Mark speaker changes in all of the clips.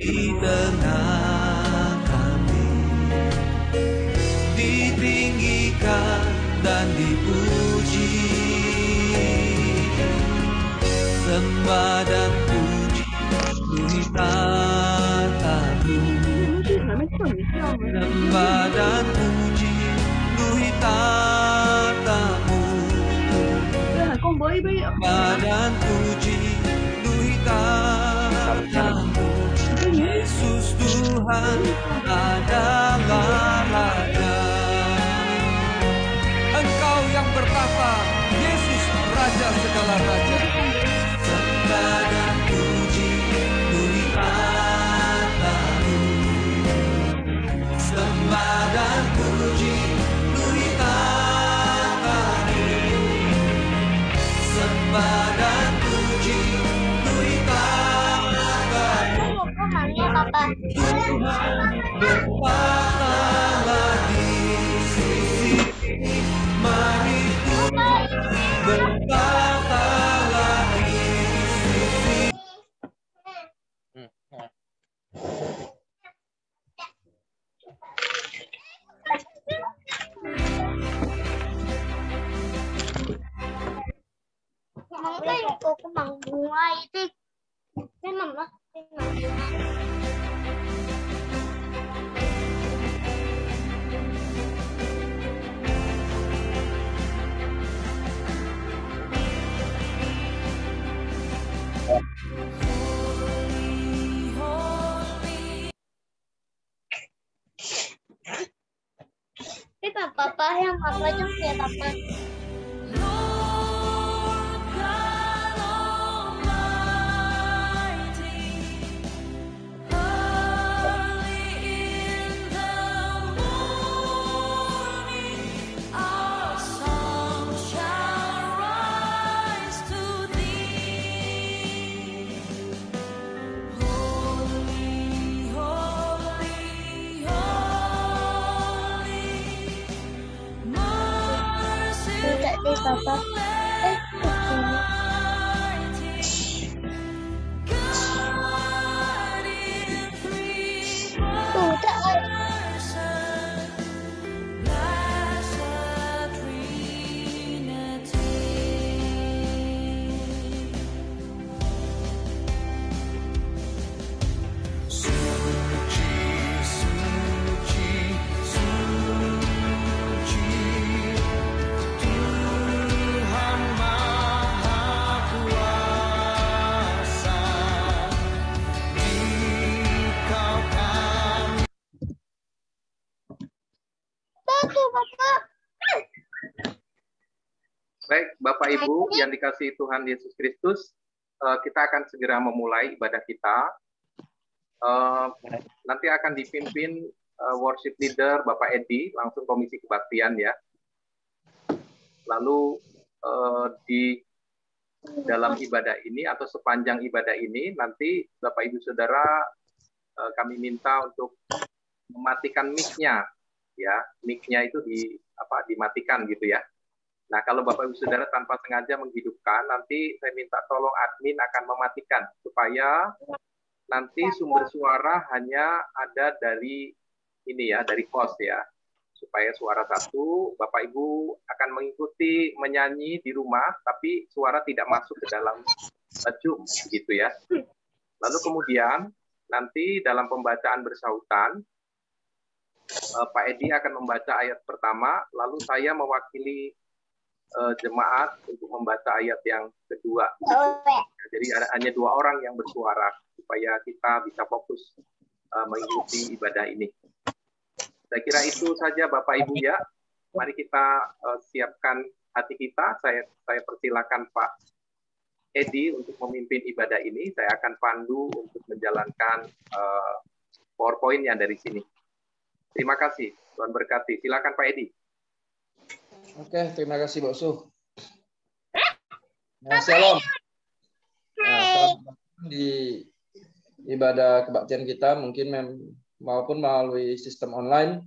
Speaker 1: di tengah kami, ditinggikan dan dipuji, sembah dan puji penuhi tatamu, sembah dan puji penuhi tatamu, sembah dan puji penuhi tatamu. Yesus Tuhan adalah Raja. Engkau yang bertahta, Yesus Raja segala raja. Sembah dan puji penuhi tatamu, sembah dan puji penuhi tatamu, sembah dan puji penuhi tatamu. Tuhan bertahtalah di sini, mari Tuhan bertahtalah di sini.
Speaker 2: Papa yang papa juga papa. Papa.
Speaker 3: Baik, Bapak Ibu yang dikasihi Tuhan Yesus Kristus, kita akan segera memulai ibadah kita. Nanti akan dipimpin worship leader Bapak Edi, langsung Komisi Kebaktian ya. Lalu di dalam ibadah ini atau sepanjang ibadah ini, nanti Bapak Ibu Saudara kami minta untuk mematikan mic-nya, ya, mic-nya itu dimatikan gitu ya. Nah, kalau Bapak Ibu Saudara tanpa sengaja menghidupkan, nanti saya minta tolong admin akan mematikan supaya nanti sumber suara hanya ada dari ini ya, dari host ya. Supaya suara satu, Bapak Ibu akan mengikuti menyanyi di rumah, tapi suara tidak masuk ke dalam Zoom gitu ya. Lalu kemudian nanti dalam pembacaan bersautan, Pak Edi akan membaca ayat pertama, lalu saya mewakili jemaat untuk membaca ayat yang kedua. Jadi hanya 2 orang yang bersuara supaya kita bisa fokus mengikuti ibadah ini. Saya kira itu saja Bapak Ibu ya. Mari kita siapkan hati kita. Saya persilakan Pak Edi untuk memimpin ibadah ini. Saya akan pandu untuk menjalankan PowerPoint-nya dari sini. Terima kasih. Tuhan berkati. Silakan Pak Edi.
Speaker 4: Oke, terima kasih Pak Su. Nah, shalom. Nah, di ibadah kebaktian kita mungkin maupun melalui sistem online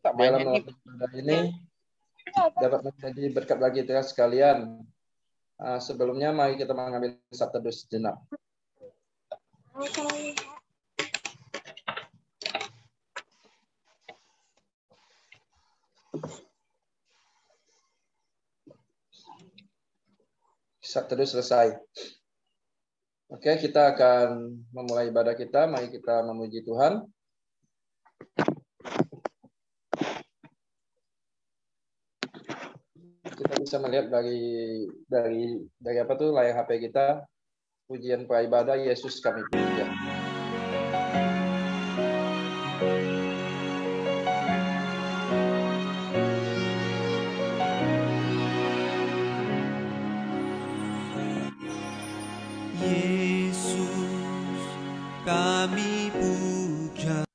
Speaker 4: dalam ibadah ini dapat menjadi berkat bagi kita sekalian. Sebelumnya mari kita mengambil sabda doa sejenak. terus selesai. Oke, kita akan memulai ibadah kita. Mari kita memuji Tuhan. Kita bisa melihat dari apa tuh layar HP kita, pujian praibadah Yesus kami puja.
Speaker 1: Yesus kami puja,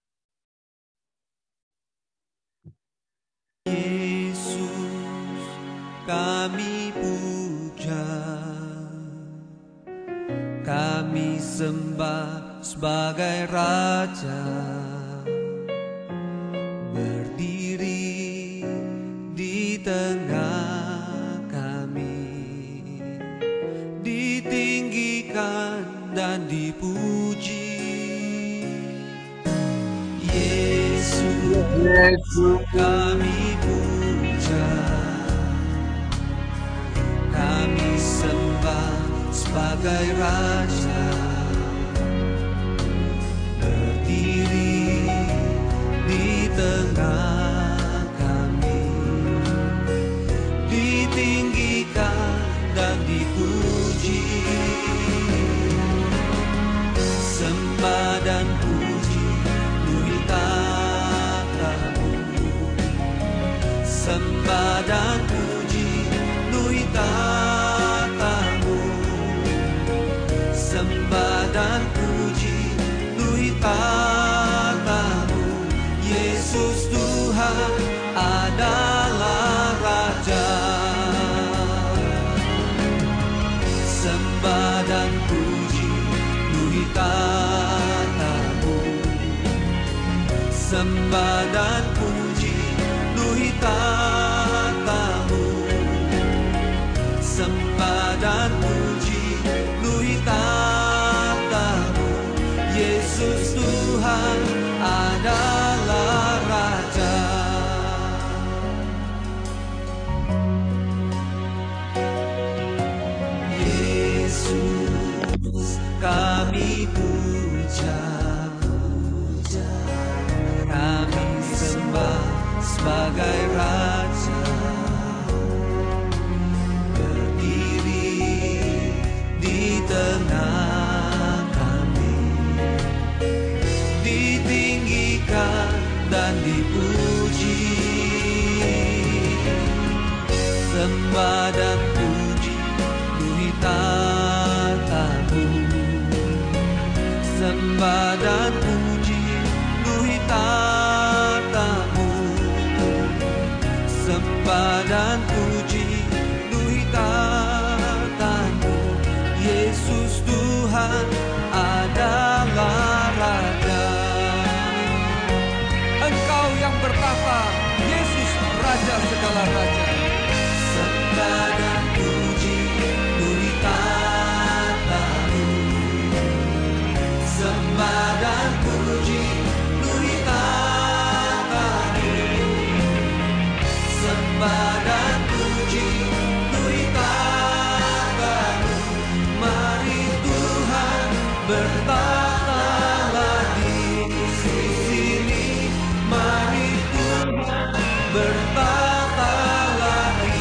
Speaker 1: Yesus kami puja, kami sembah sebagai Raja, berdiri di tengah kami, ditinggikan dan dipuji. Yesus kami puja, kami sembah sebagai Raja, berdiri di tengah kami, ditinggikan dan dipuji. Sembah dan puji luhur tahta-Mu, sembah dan puji luhur tahta-Mu, sembah dan puji luhur tahta-Mu. Yesus Tuhan adalah Raja, sembah dan puji luhur tahta-Mu, sembah dan puji luhur tahta-Mu, sembah dan puji luhur tahta-Mu. Yesus Tuhan adalah Raja. Yesus kami puja, kami sembah sebagai Raja, berdiri di tengah kami, ditinggikan dan dipuji. Sembah dan puji luhur tahta-Mu, sembah dan puji luhur tahta-Mu, sembah dan puji luhur tahta-Mu. Yesus Tuhan adalah Raja. Engkau yang bertahta, Yesus Raja segala raja. Sembah dan puji luhur tahta-Mu, sembah dan puji luhur tahta-Mu, sembah dan puji luhur tahta-Mu. Mari Tuhan bertahtalah di sini, mari Tuhan bertahtalah di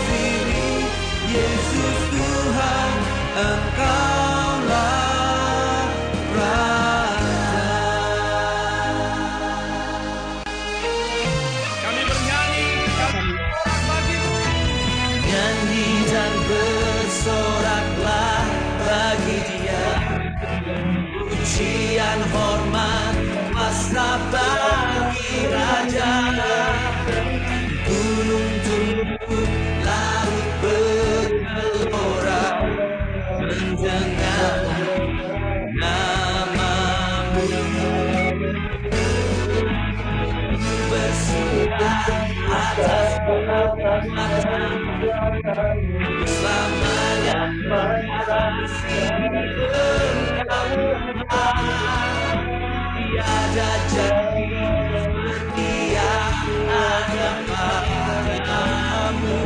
Speaker 1: sini. Yesus Tuhan, Engkaulah Raja. Kami bernyanyi, kami bagi-Mu. Nyanyi dan bersoraklah bagi Dia, pujian hormat pasrah bagi Raja. Gunung tunduk, laut bergelora, mendengar nama-Mu, bersumpah atas selamanya mengasihi Engkau. Tiada janji setia ada padamu.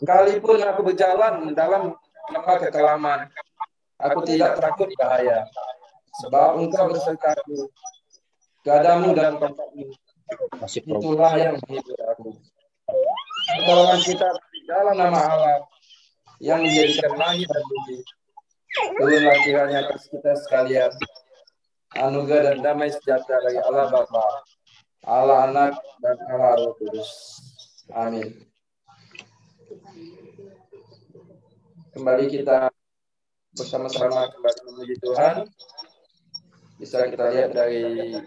Speaker 4: Sekalipun aku berjalan dalam lembah kekelaman, aku tidak takut bahaya, sebab Engkau bersertaku, gadamu dan tongkatmu, itulah yang menghibur aku. Pertolongan kita di dalam nama Allah yang menjadikan langit dan bumi. Turunlah kiranya atas kita sekalian anugerah dan damai sejahtera dari Allah Bapa, Allah Anak, dan Allah Roh Kudus. Amin. Kembali kita bersama-sama kembali memuji Tuhan. Bisa kita lihat dari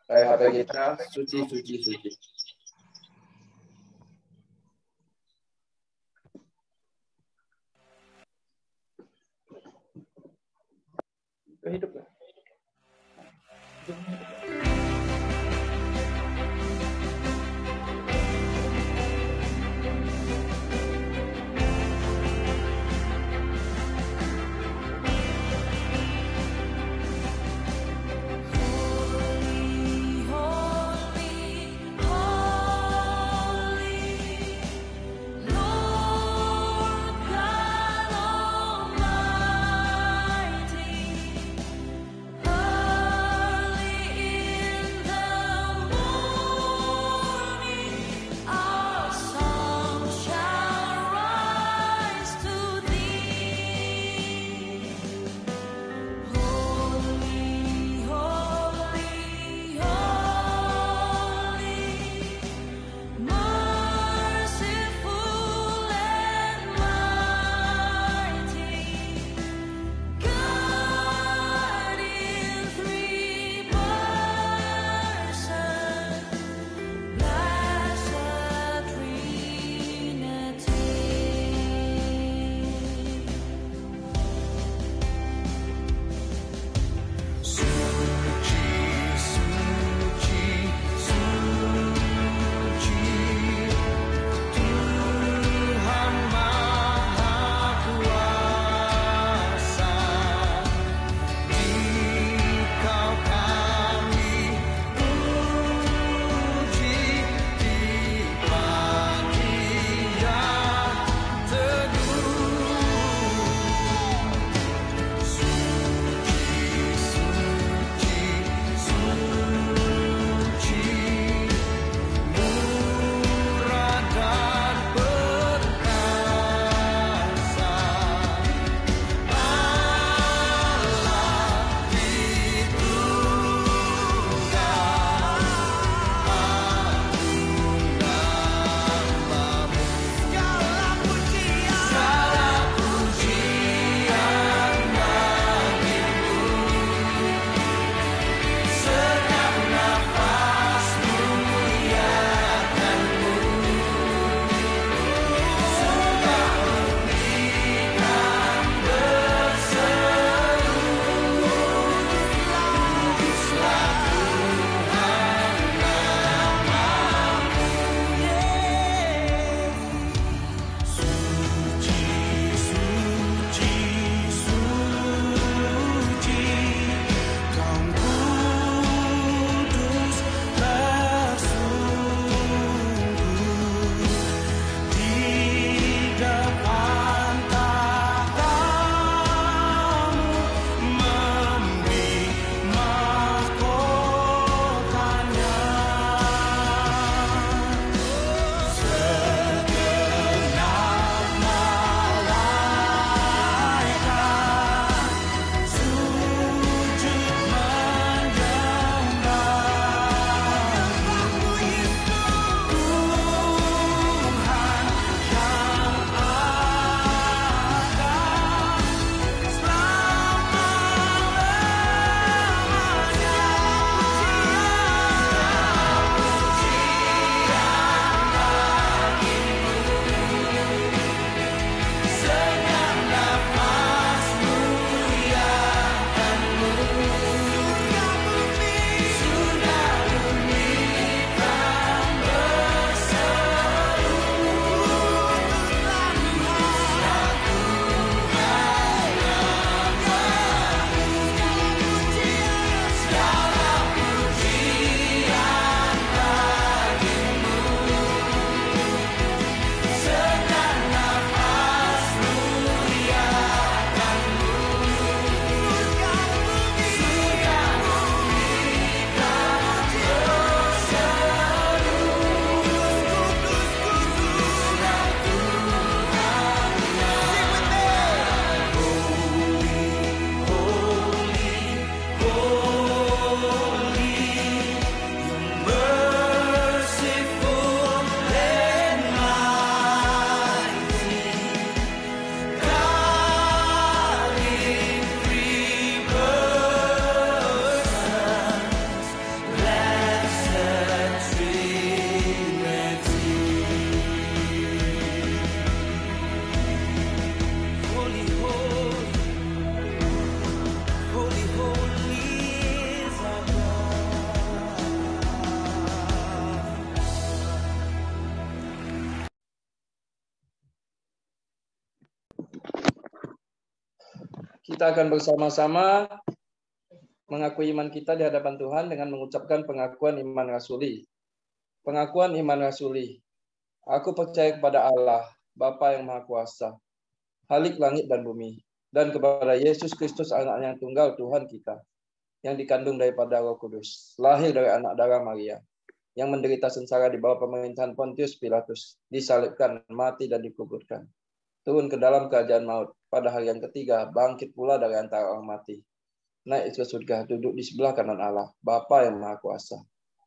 Speaker 4: HP kita, suci, suci, suci. Hidup lah. Kita akan bersama-sama mengakui iman kita di hadapan Tuhan dengan mengucapkan pengakuan iman rasuli. Pengakuan iman rasuli. Aku percaya kepada Allah, Bapa yang Maha Kuasa, Khalik langit dan bumi, dan kepada Yesus Kristus, anak yang tunggal Tuhan kita, yang dikandung daripada Roh Kudus, lahir dari anak darah Maria, yang menderita sengsara di bawah pemerintahan Pontius Pilatus, disalibkan, mati dan dikuburkan, turun ke dalam kerajaan maut, pada hari yang ketiga bangkit pula dari antara orang mati, naik ke surga, duduk di sebelah kanan Allah, Bapa yang Maha Kuasa.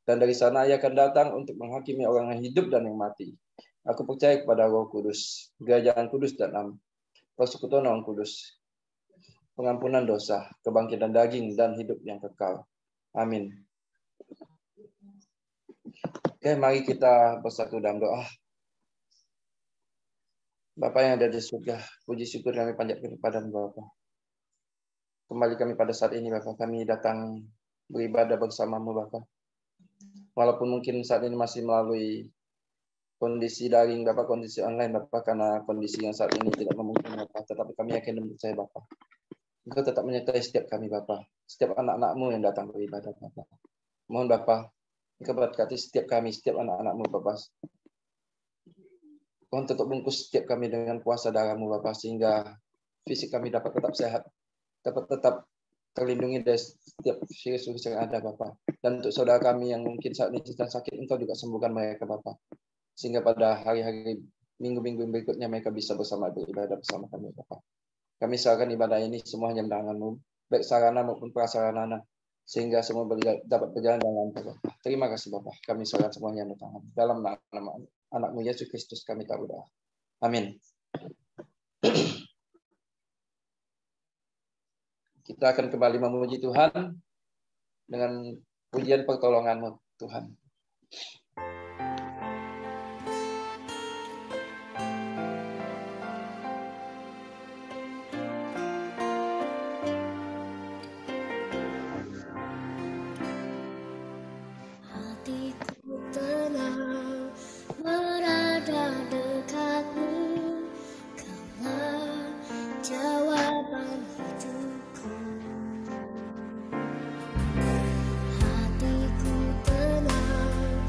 Speaker 4: Dan dari sana ia akan datang untuk menghakimi orang yang hidup dan yang mati. Aku percaya kepada Roh Kudus, gereja yang kudus dan am, persekutuan orang kudus, pengampunan dosa, kebangkitan daging, dan hidup yang kekal. Amin. Oke, mari kita bersatu dalam doa. Bapa yang ada di surga, puji syukur kami panjatkan kepadamu Bapa. Kembali kami pada saat ini Bapa, kami datang beribadah bersamamu Bapa. Walaupun mungkin saat ini masih melalui kondisi daring Bapak, kondisi online Bapak, karena kondisi yang saat ini tidak memungkinkan Bapak, tetapi kami yakin dan percaya Bapak. Engkau tetap menyertai setiap kami Bapak, setiap anak-anak-Mu yang datang beribadah Bapak. Mohon Bapak, Engkau berkati setiap kami, setiap anak-anak-Mu Bapak. Tuhan tetap bungkus setiap kami dengan kuasa darah-Mu Bapak, sehingga fisik kami dapat tetap sehat, dapat tetap terlindungi dari setiap virus-virus yang ada Bapak. Dan untuk saudara kami yang mungkin saat ini sedang sakit, Engkau juga sembuhkan mereka Bapak. Sehingga pada hari-hari minggu-minggu berikutnya mereka bisa bersama beribadah bersama kami Bapak. Kami serahkan ibadah ini semuanya dalam tangan-Mu, baik sarana maupun prasarana, sehingga semua dapat berjalan dengan lancar Bapak. Terima kasih Bapak. Kami serahkan semuanya dalam tangan. Dalam nama anak-Mu Yesus Kristus kami tak berdoa. Amin. Kita akan kembali memuji Tuhan dengan pujian pertolongan-Mu Tuhan.
Speaker 2: Hatiku tenang berada dekatmu, Kaulah jawaban hidupku. Hatiku tenang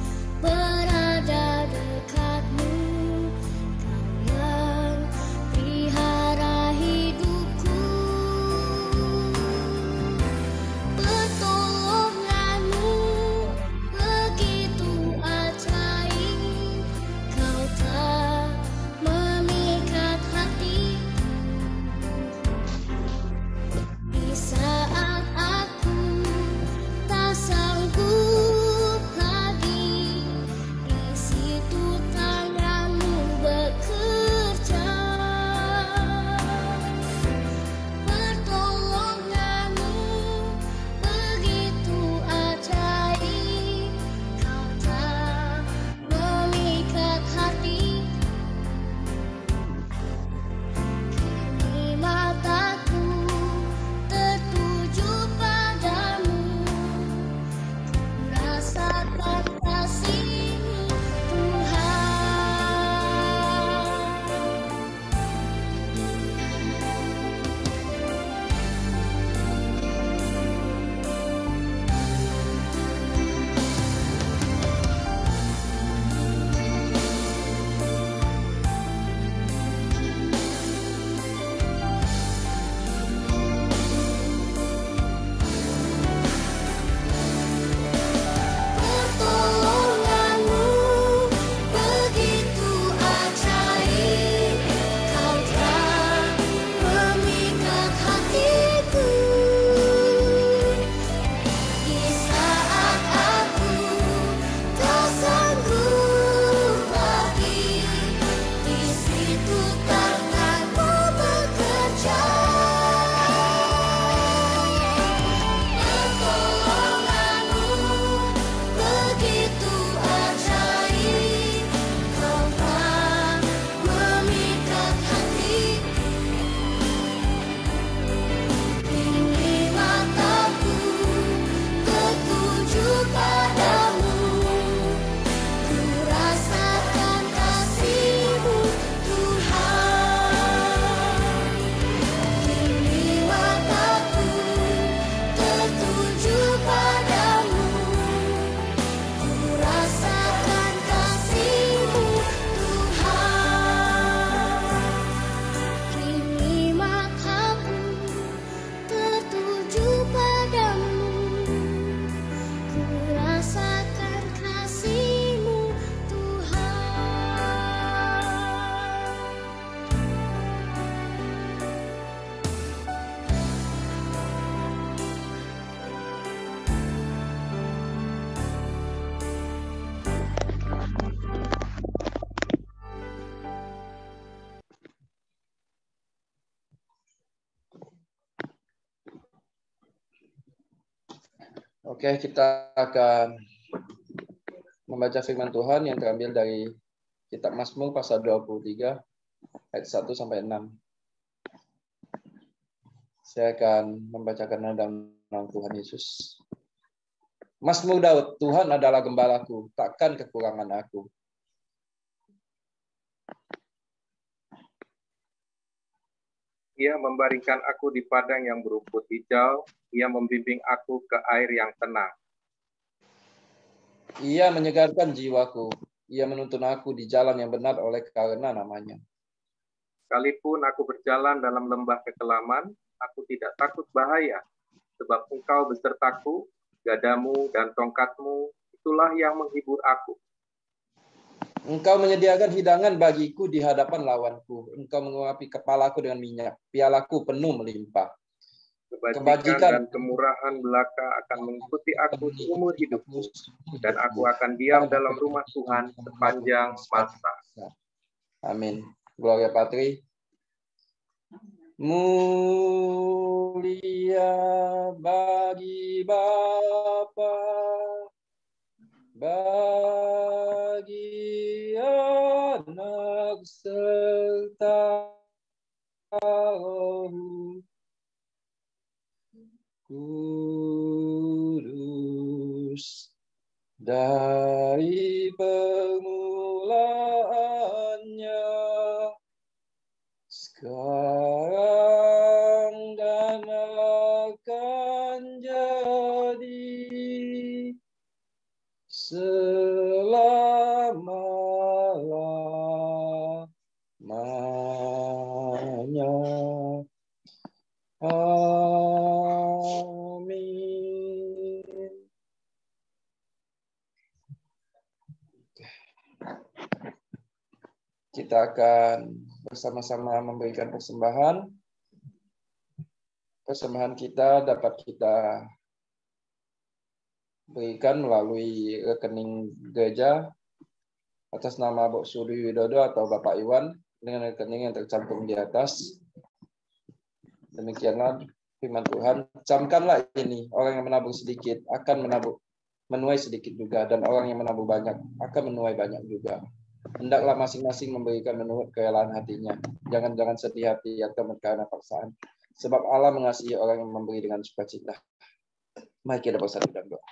Speaker 4: Oke, kita akan membaca firman Tuhan yang terambil dari Kitab Mazmur pasal 23 ayat 1 sampai 6. Saya akan membacakan dalam nama Tuhan Yesus. Mazmur Daud, Tuhan adalah gembalaku, takkan kekurangan aku.
Speaker 3: Ia membaringkan aku di padang yang berumput hijau, ia membimbing aku ke air yang tenang.
Speaker 4: Ia menyegarkan jiwaku, ia menuntun aku di jalan yang benar oleh karena namanya.
Speaker 3: Sekalipun aku berjalan dalam lembah kekelaman, aku tidak takut bahaya, sebab Engkau besertaku, gadamu dan tongkatmu, itulah yang menghibur aku.
Speaker 4: Engkau menyediakan hidangan bagiku di hadapan lawanku. Engkau mengurapi kepalaku dengan minyak, pialaku penuh melimpah.
Speaker 3: Kebajikan dan kemurahan belaka akan mengikuti aku seumur hidupku, dan aku akan diam dalam rumah Tuhan sepanjang masa.
Speaker 4: Amin. Gloria Patri. Mulia bagi Bapa, bagi Anak serta Roh Kudus, dari permulaannya, sekarang dan akan jadi selama-lamanya. Amin. Kita akan bersama-sama memberikan persembahan. Persembahan kita dapat kita berikan melalui rekening gereja atas nama Bapak Suri Widodo atau Bapak Iwan dengan rekening yang tercantum di atas. Demikianlah firman Tuhan. Camkanlah ini, orang yang menabur sedikit akan menuai sedikit juga, dan orang yang menabur banyak akan menuai banyak juga. Hendaklah masing-masing memberikan menurut kerelaan hatinya. Jangan sedih hati atau karena paksaan. Sebab Allah mengasihi orang yang memberi dengan sukacita. Mari kita bersatu dan doa.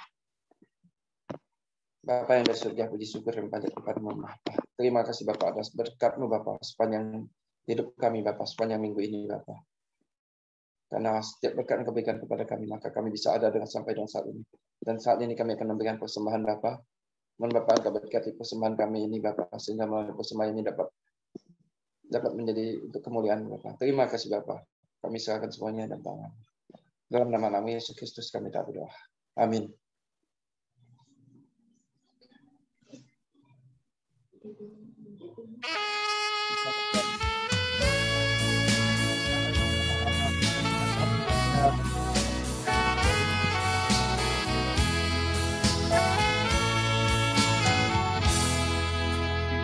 Speaker 4: Bapa yang dari surga, puji syukur dan panjat kepada-Mu, Bapa. Terima kasih Bapa atas berkat-Mu, Bapa, sepanjang hidup kami, Bapa, sepanjang minggu ini, Bapa. Karena setiap berkat yang keberikan kepada kami, maka kami bisa ada sampai dengan saat ini. Dan saat ini kami akan memberikan persembahan, Bapa. Mohon Bapa Engkau berkati persembahan kami ini, Bapa, sehingga melalui persembahan ini dapat menjadi untuk kemuliaan Bapa. Terima kasih Bapa. Kami serahkan semuanya dan tangan. Dalam nama Yesus Kristus kami berdoa. Amin.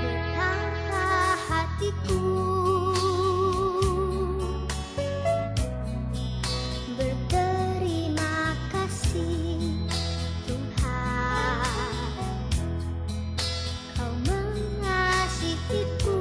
Speaker 2: Betapa hatiku berterima kasih Tuhan, Kau mengasihiku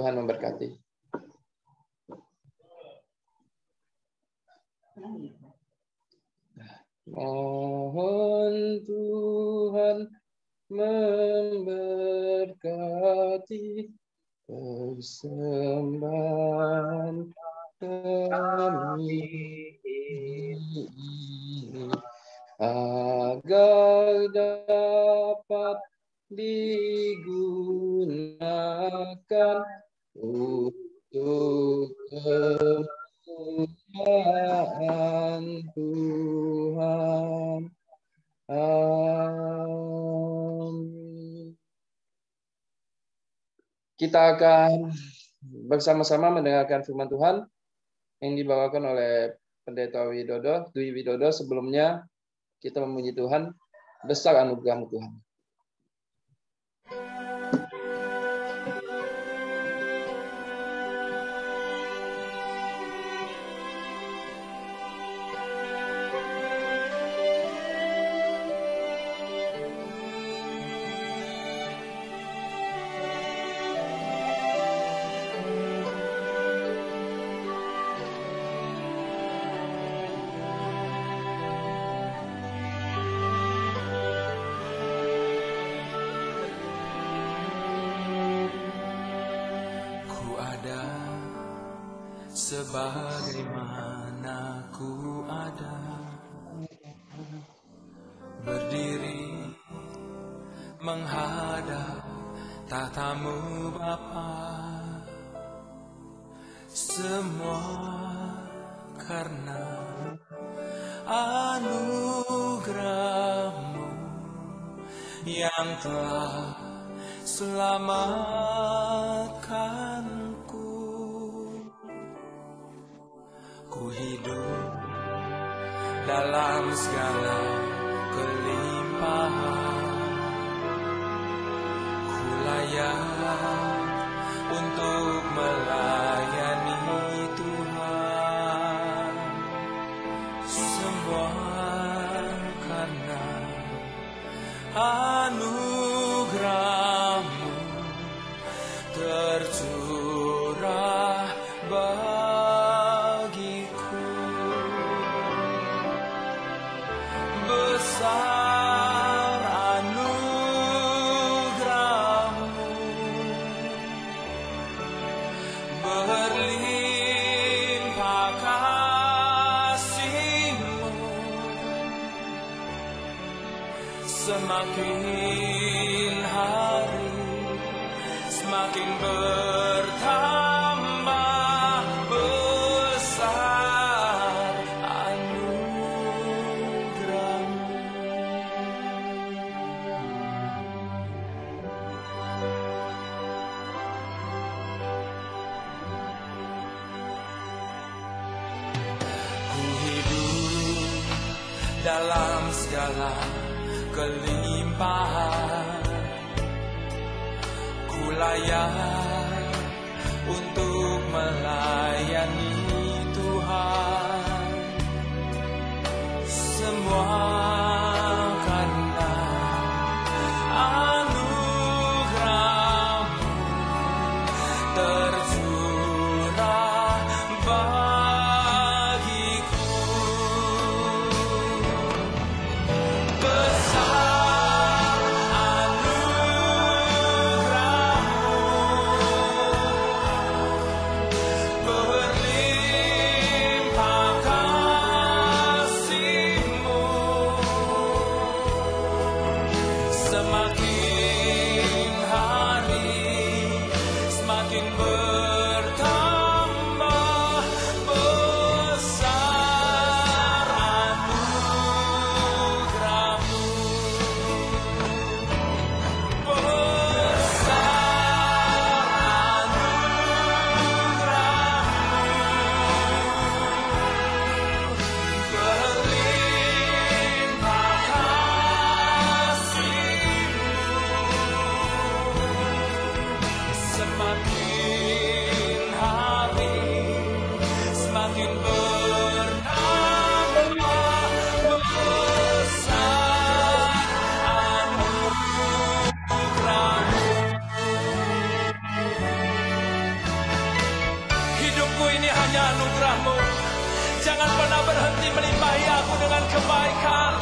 Speaker 4: Tuhan memberkati. Mohon Tuhan memberkati persembahan kami ini, agar dapat digunakan untuk kemuliaan Tuhan. Amin. Kita akan bersama-sama mendengarkan firman Tuhan yang dibawakan oleh Pendeta Dwi Widodo. Sebelumnya kita memuji Tuhan, besar anugerah Tuhan.
Speaker 5: Sebagaimana ku ada, berdiri menghadap tatamu Bapa, semua karena anugerah-Mu yang telah selamatkanku. Ku hidup dalam segala kelimpahan, ku layak untuk melayani Tuhan. Semua karena anugerah-Mu tercurah bagiku. Besar anugerah-Mu, berlimpah kasih-Mu, semakin hari semakin bertambah besar anugerah-Mu. Ku hidup dalam segala kelimpahan, ku layak untuk melayani Tuhan. Semua karena anugerah-Mu tercurah bagiku. Besar anugerah-Mu, ini hanya anugerah-Mu. Jangan pernah berhenti melimpahi aku dengan kebaikan,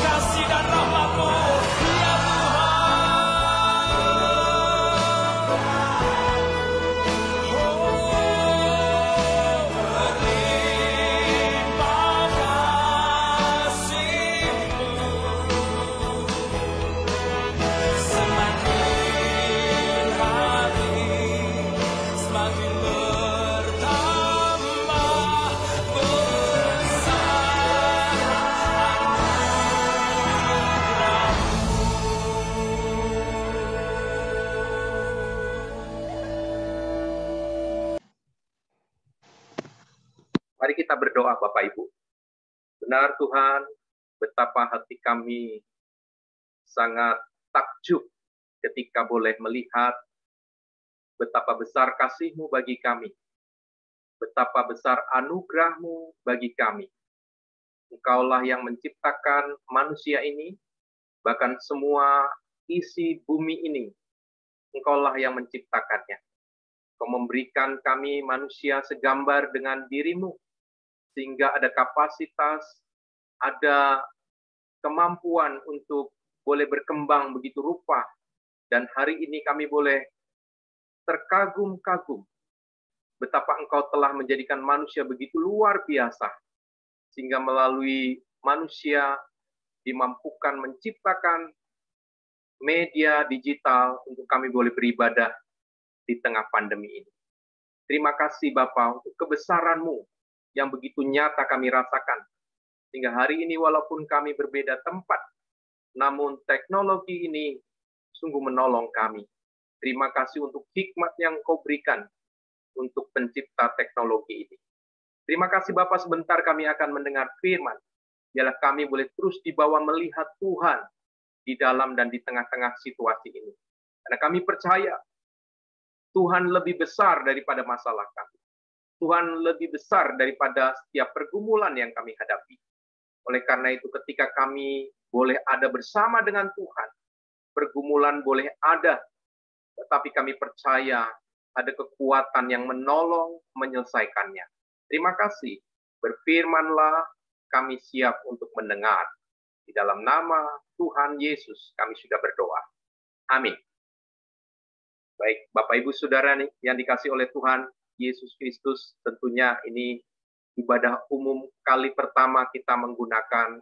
Speaker 5: kasih dan rahmat-Mu, ya Tuhan. Berlimpah kasih-Mu, semakin hari semakin bertambah besar
Speaker 3: Mari kita berdoa Bapak Ibu. Benar Tuhan, betapa hati kami sangat takjub ketika boleh melihat betapa besar kasih-Mu bagi kami. Betapa besar anugerah-Mu bagi kami. Engkaulah yang menciptakan manusia ini, bahkan semua isi bumi ini. Engkaulah yang menciptakannya. Kau memberikan kami manusia segambar dengan diri-Mu, sehingga ada kapasitas, ada kemampuan untuk boleh berkembang begitu rupa. Dan hari ini kami boleh terkagum-kagum betapa Engkau telah menjadikan manusia begitu luar biasa, sehingga melalui manusia dimampukan menciptakan media digital untuk kami boleh beribadah di tengah pandemi ini. Terima kasih Bapa untuk kebesaran-Mu yang begitu nyata kami rasakan. Sehingga hari ini walaupun kami berbeda tempat, namun teknologi ini sungguh menolong kami. Terima kasih untuk hikmat yang Kau berikan untuk pencipta teknologi ini. Terima kasih Bapa, sebentar kami akan mendengar firman. Biarlah kami boleh terus dibawa melihat Tuhan di dalam dan di tengah-tengah situasi ini. Karena kami percaya Tuhan lebih besar daripada masalah kami. Tuhan lebih besar daripada setiap pergumulan yang kami hadapi. Oleh karena itu ketika kami boleh ada bersama dengan Tuhan, pergumulan boleh ada, tetapi kami percaya ada kekuatan yang menolong menyelesaikannya. Terima kasih. Berfirmanlah, kami siap untuk mendengar. Di dalam nama Tuhan Yesus kami sudah berdoa. Amin. Baik, Bapak Ibu Saudara yang dikasih oleh Tuhan Yesus Kristus, tentunya ini ibadah umum kali pertama kita menggunakan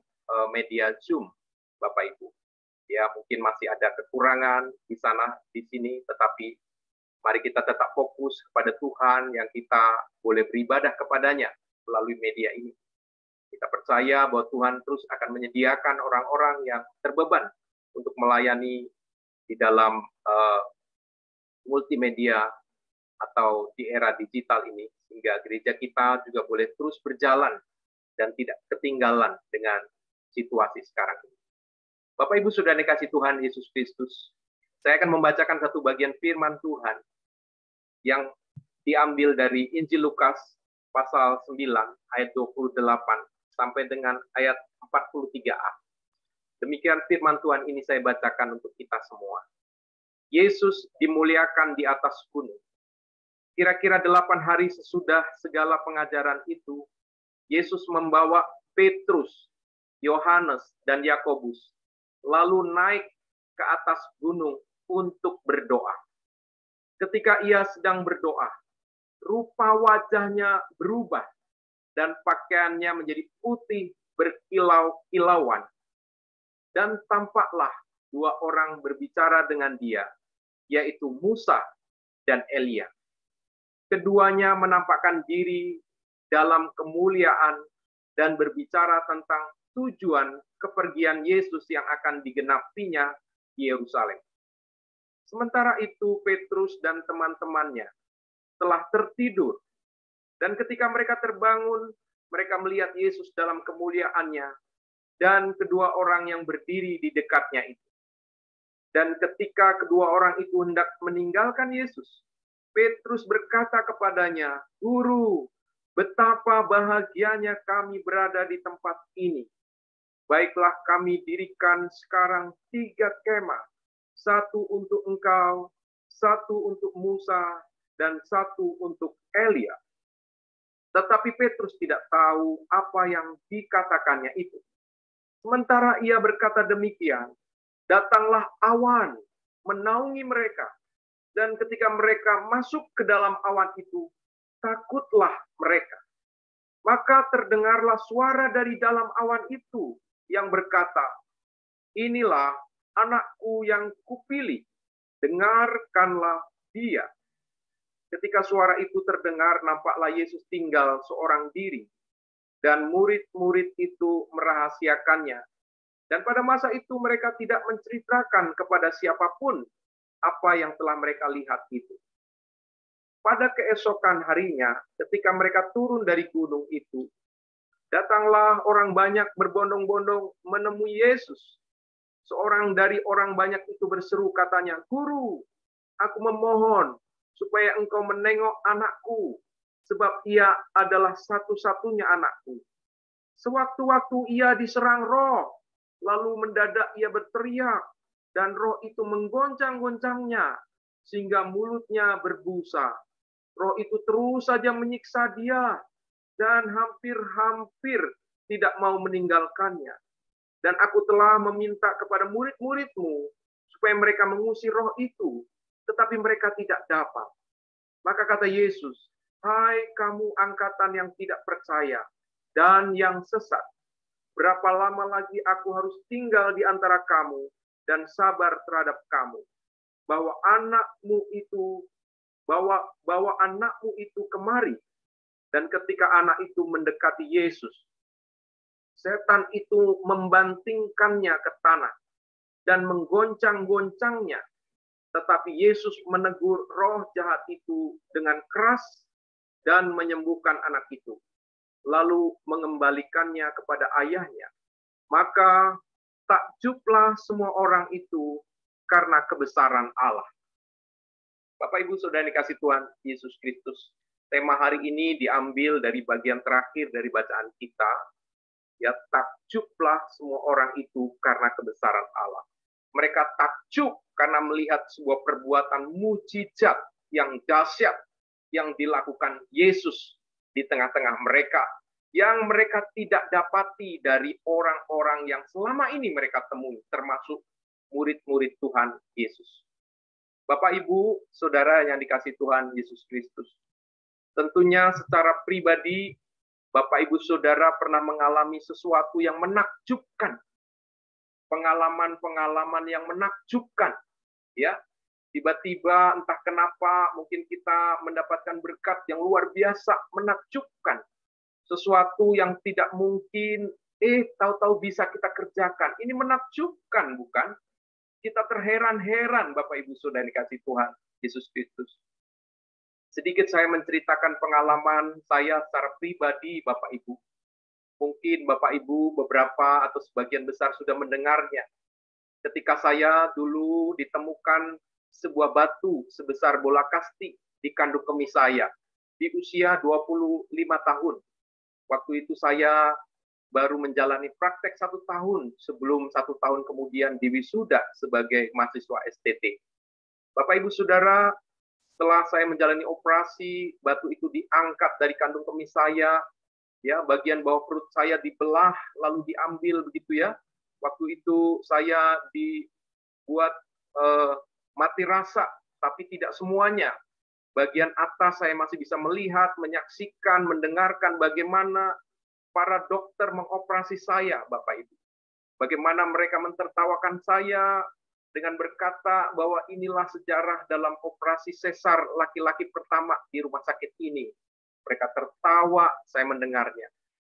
Speaker 3: media Zoom, Bapak Ibu. Ya, mungkin masih ada kekurangan di sana, di sini, tetapi mari kita tetap fokus kepada Tuhan yang kita boleh beribadah kepadanya melalui media ini. Kita percaya bahwa Tuhan terus akan menyediakan orang-orang yang terbeban untuk melayani di dalam multimedia atau di era digital ini, sehingga gereja kita juga boleh terus berjalan dan tidak ketinggalan dengan situasi sekarang ini. Bapak Ibu sudah dikasih Tuhan Yesus Kristus, saya akan membacakan satu bagian firman Tuhan yang diambil dari Injil Lukas pasal 9 ayat 28 sampai dengan ayat 43a. Demikian firman Tuhan ini saya bacakan untuk kita semua. Yesus dimuliakan di atas gunung. Kira-kira 8 hari sesudah segala pengajaran itu, Yesus membawa Petrus, Yohanes, dan Yakobus, lalu naik ke atas gunung untuk berdoa. Ketika ia sedang berdoa, rupa wajahnya berubah, dan pakaiannya menjadi putih berkilau-kilauan. Dan tampaklah 2 orang berbicara dengan dia, yaitu Musa dan Elia. Keduanya menampakkan diri dalam kemuliaan dan berbicara tentang tujuan kepergian Yesus yang akan digenapinya di Yerusalem. Sementara itu Petrus dan teman-temannya telah tertidur, dan ketika mereka terbangun, mereka melihat Yesus dalam kemuliaannya dan kedua orang yang berdiri di dekatnya itu. Dan ketika kedua orang itu hendak meninggalkan Yesus, Petrus berkata kepadanya, "Guru, betapa bahagianya kami berada di tempat ini. Baiklah kami dirikan sekarang 3 kemah, 1 untuk engkau, 1 untuk Musa, dan 1 untuk Elia." Tetapi Petrus tidak tahu apa yang dikatakannya itu. Sementara ia berkata demikian, datanglah awan menaungi mereka. Dan ketika mereka masuk ke dalam awan itu, takutlah mereka. Maka terdengarlah suara dari dalam awan itu yang berkata, inilah anakku yang kupilih, dengarkanlah dia. Ketika suara itu terdengar, nampaklah Yesus tinggal seorang diri. Dan murid-murid itu merahasiakannya. Dan pada masa itu mereka tidak menceritakan kepada siapapun apa yang telah mereka lihat itu. Pada keesokan harinya, ketika mereka turun dari gunung itu, datanglah orang banyak berbondong-bondong menemui Yesus. Seorang dari orang banyak itu berseru katanya, Guru, aku memohon supaya engkau menengok anakku, sebab ia adalah satu-satunya anakku. Sewaktu-waktu ia diserang roh, lalu mendadak ia berteriak, dan roh itu menggoncang-goncangnya, sehingga mulutnya berbusa. Roh itu terus saja menyiksa dia, dan hampir-hampir tidak mau meninggalkannya. Dan aku telah meminta kepada murid-muridmu, supaya mereka mengusir roh itu, tetapi mereka tidak dapat. Maka kata Yesus, hai kamu angkatan yang tidak percaya, dan yang sesat, berapa lama lagi aku harus tinggal di antara kamu, dan sabar terhadap kamu, bahwa anakmu itu kemari. Dan ketika anak itu mendekati Yesus, setan itu membantingkannya ke tanah dan menggoncang-goncangnya. Tetapi Yesus menegur roh jahat itu dengan keras dan menyembuhkan anak itu, lalu mengembalikannya kepada ayahnya. Maka takjublah semua orang itu karena kebesaran Allah. Bapak, Ibu, Saudara dikasih Tuhan Yesus Kristus, tema hari ini diambil dari bagian terakhir dari bacaan kita. Ya, takjublah semua orang itu karena kebesaran Allah. Mereka takjub karena melihat sebuah perbuatan mujizat yang dahsyat yang dilakukan Yesus di tengah-tengah mereka, yang mereka tidak dapati dari orang-orang yang selama ini mereka temui, termasuk murid-murid Tuhan Yesus. Bapak, Ibu, Saudara yang dikasih Tuhan Yesus Kristus, tentunya secara pribadi, Bapak, Ibu, Saudara pernah mengalami sesuatu yang menakjubkan, pengalaman-pengalaman yang menakjubkan, ya. Tiba-tiba entah kenapa mungkin kita mendapatkan berkat yang luar biasa, menakjubkan. Sesuatu yang tidak mungkin, tahu-tahu bisa kita kerjakan. Ini menakjubkan, bukan? Kita terheran-heran, Bapak, Ibu, Saudara dikasih Tuhan Yesus Kristus. Sedikit saya menceritakan pengalaman saya secara pribadi, Bapak, Ibu. Mungkin Bapak, Ibu, beberapa atau sebagian besar sudah mendengarnya. Ketika saya dulu ditemukan sebuah batu sebesar bola kasti di kandung kemih saya di usia 25 tahun. Waktu itu saya baru menjalani praktek 1 tahun sebelum 1 tahun kemudian diwisuda sebagai mahasiswa STT. Bapak, Ibu, Saudara, setelah saya menjalani operasi, batu itu diangkat dari kandung kemih saya, ya, bagian bawah perut saya dibelah lalu diambil begitu ya. Waktu itu saya dibuat mati rasa, tapi tidak semuanya. Bagian atas saya masih bisa melihat, menyaksikan, mendengarkan bagaimana para dokter mengoperasi saya, Bapak, Ibu. Bagaimana mereka mentertawakan saya dengan berkata bahwa inilah sejarah dalam operasi sesar laki-laki pertama di rumah sakit ini. Mereka tertawa, saya mendengarnya.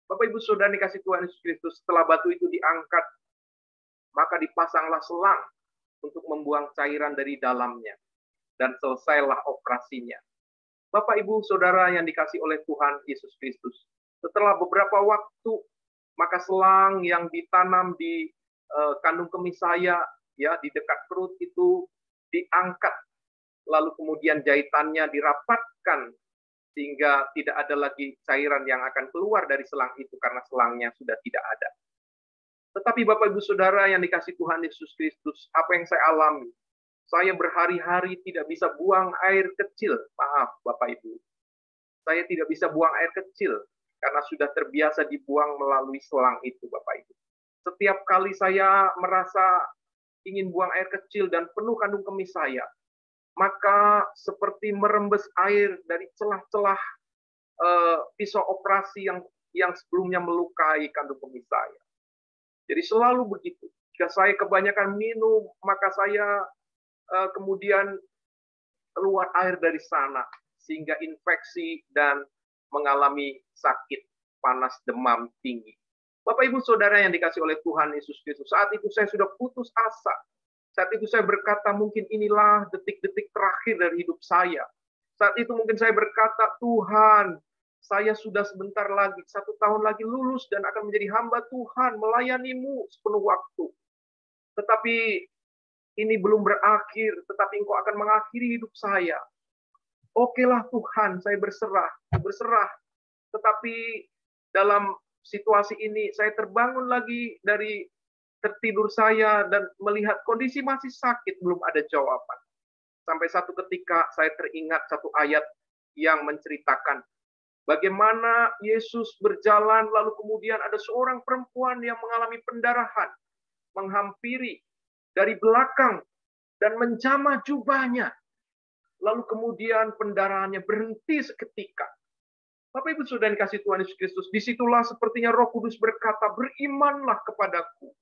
Speaker 3: Bapak, Ibu, Saudara dikasih Tuhan Yesus Kristus, setelah batu itu diangkat, maka dipasanglah selang untuk membuang cairan dari dalamnya. Dan selesailah operasinya. Bapak, Ibu, Saudara yang dikasih oleh Tuhan Yesus Kristus, setelah beberapa waktu, maka selang yang ditanam di kandung kemih saya, ya, di dekat perut itu diangkat, lalu kemudian jahitannya dirapatkan, sehingga tidak ada lagi cairan yang akan keluar dari selang itu, karena selangnya sudah tidak ada. Tetapi Bapak, Ibu, Saudara yang dikasih Tuhan Yesus Kristus, apa yang saya alami? Saya berhari-hari tidak bisa buang air kecil. Maaf, Bapak, Ibu. Saya tidak bisa buang air kecil karena sudah terbiasa dibuang melalui selang itu, Bapak Ibu. Setiap kali saya merasa ingin buang air kecil dan penuh kandung kemih saya, maka seperti merembes air dari celah-celah pisau operasi yang sebelumnya melukai kandung kemih saya. Jadi selalu begitu. Jika saya kebanyakan minum, maka saya kemudian keluar air dari sana, sehingga infeksi dan mengalami sakit, panas, demam tinggi. Bapak Ibu Saudara yang dikasih oleh Tuhan Yesus Kristus, saat itu saya sudah putus asa. Saat itu saya berkata, mungkin inilah detik-detik terakhir dari hidup saya. Saat itu mungkin saya berkata, Tuhan, saya sudah sebentar lagi, 1 tahun lagi lulus dan akan menjadi hamba Tuhan, melayani-Mu sepenuh waktu. Tetapi ini belum berakhir, tetapi Engkau akan mengakhiri hidup saya. Okelah Tuhan, saya berserah. Tetapi dalam situasi ini, saya terbangun lagi dari tertidur saya dan melihat kondisi masih sakit, belum ada jawaban. Sampai satu ketika saya teringat satu ayat yang menceritakan bagaimana Yesus berjalan, lalu kemudian ada seorang perempuan yang mengalami pendarahan, menghampiri dari belakang dan menjamah jubahnya. Lalu kemudian pendarahannya berhenti seketika. Bapak Ibu Saudara yang dikasihi Tuhan Yesus Kristus, disitulah sepertinya Roh Kudus berkata, berimanlah kepadaku.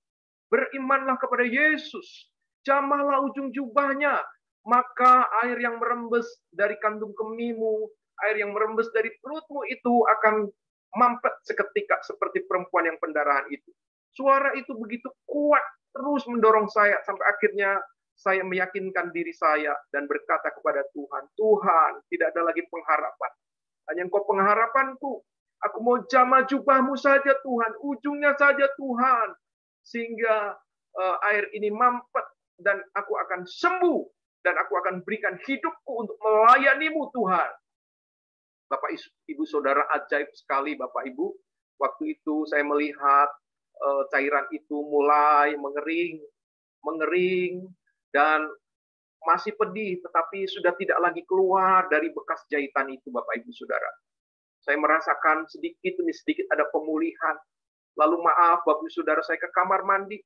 Speaker 3: Berimanlah kepada Yesus. Jamahlah ujung jubahnya. Maka air yang merembes dari kandung kemihmu, air yang merembes dari perutmu itu akan mampet seketika seperti perempuan yang pendarahan itu. Suara itu begitu kuat, terus mendorong saya sampai akhirnya saya meyakinkan diri saya dan berkata kepada Tuhan, Tuhan, tidak ada lagi pengharapan. Hanya Engkau pengharapanku. Aku mau jamah jubahmu saja Tuhan, ujungnya saja Tuhan. Sehingga air ini mampet dan aku akan sembuh. Dan aku akan berikan hidupku untuk melayani-Mu Tuhan. Bapak Ibu Saudara, ajaib sekali Bapak Ibu. Waktu itu saya melihat cairan itu mulai mengering, dan masih pedih, tetapi sudah tidak lagi keluar dari bekas jahitan itu, Bapak Ibu Saudara. Saya merasakan sedikit demi sedikit ada pemulihan. Lalu maaf, Bapak Ibu Saudara, saya ke kamar mandi,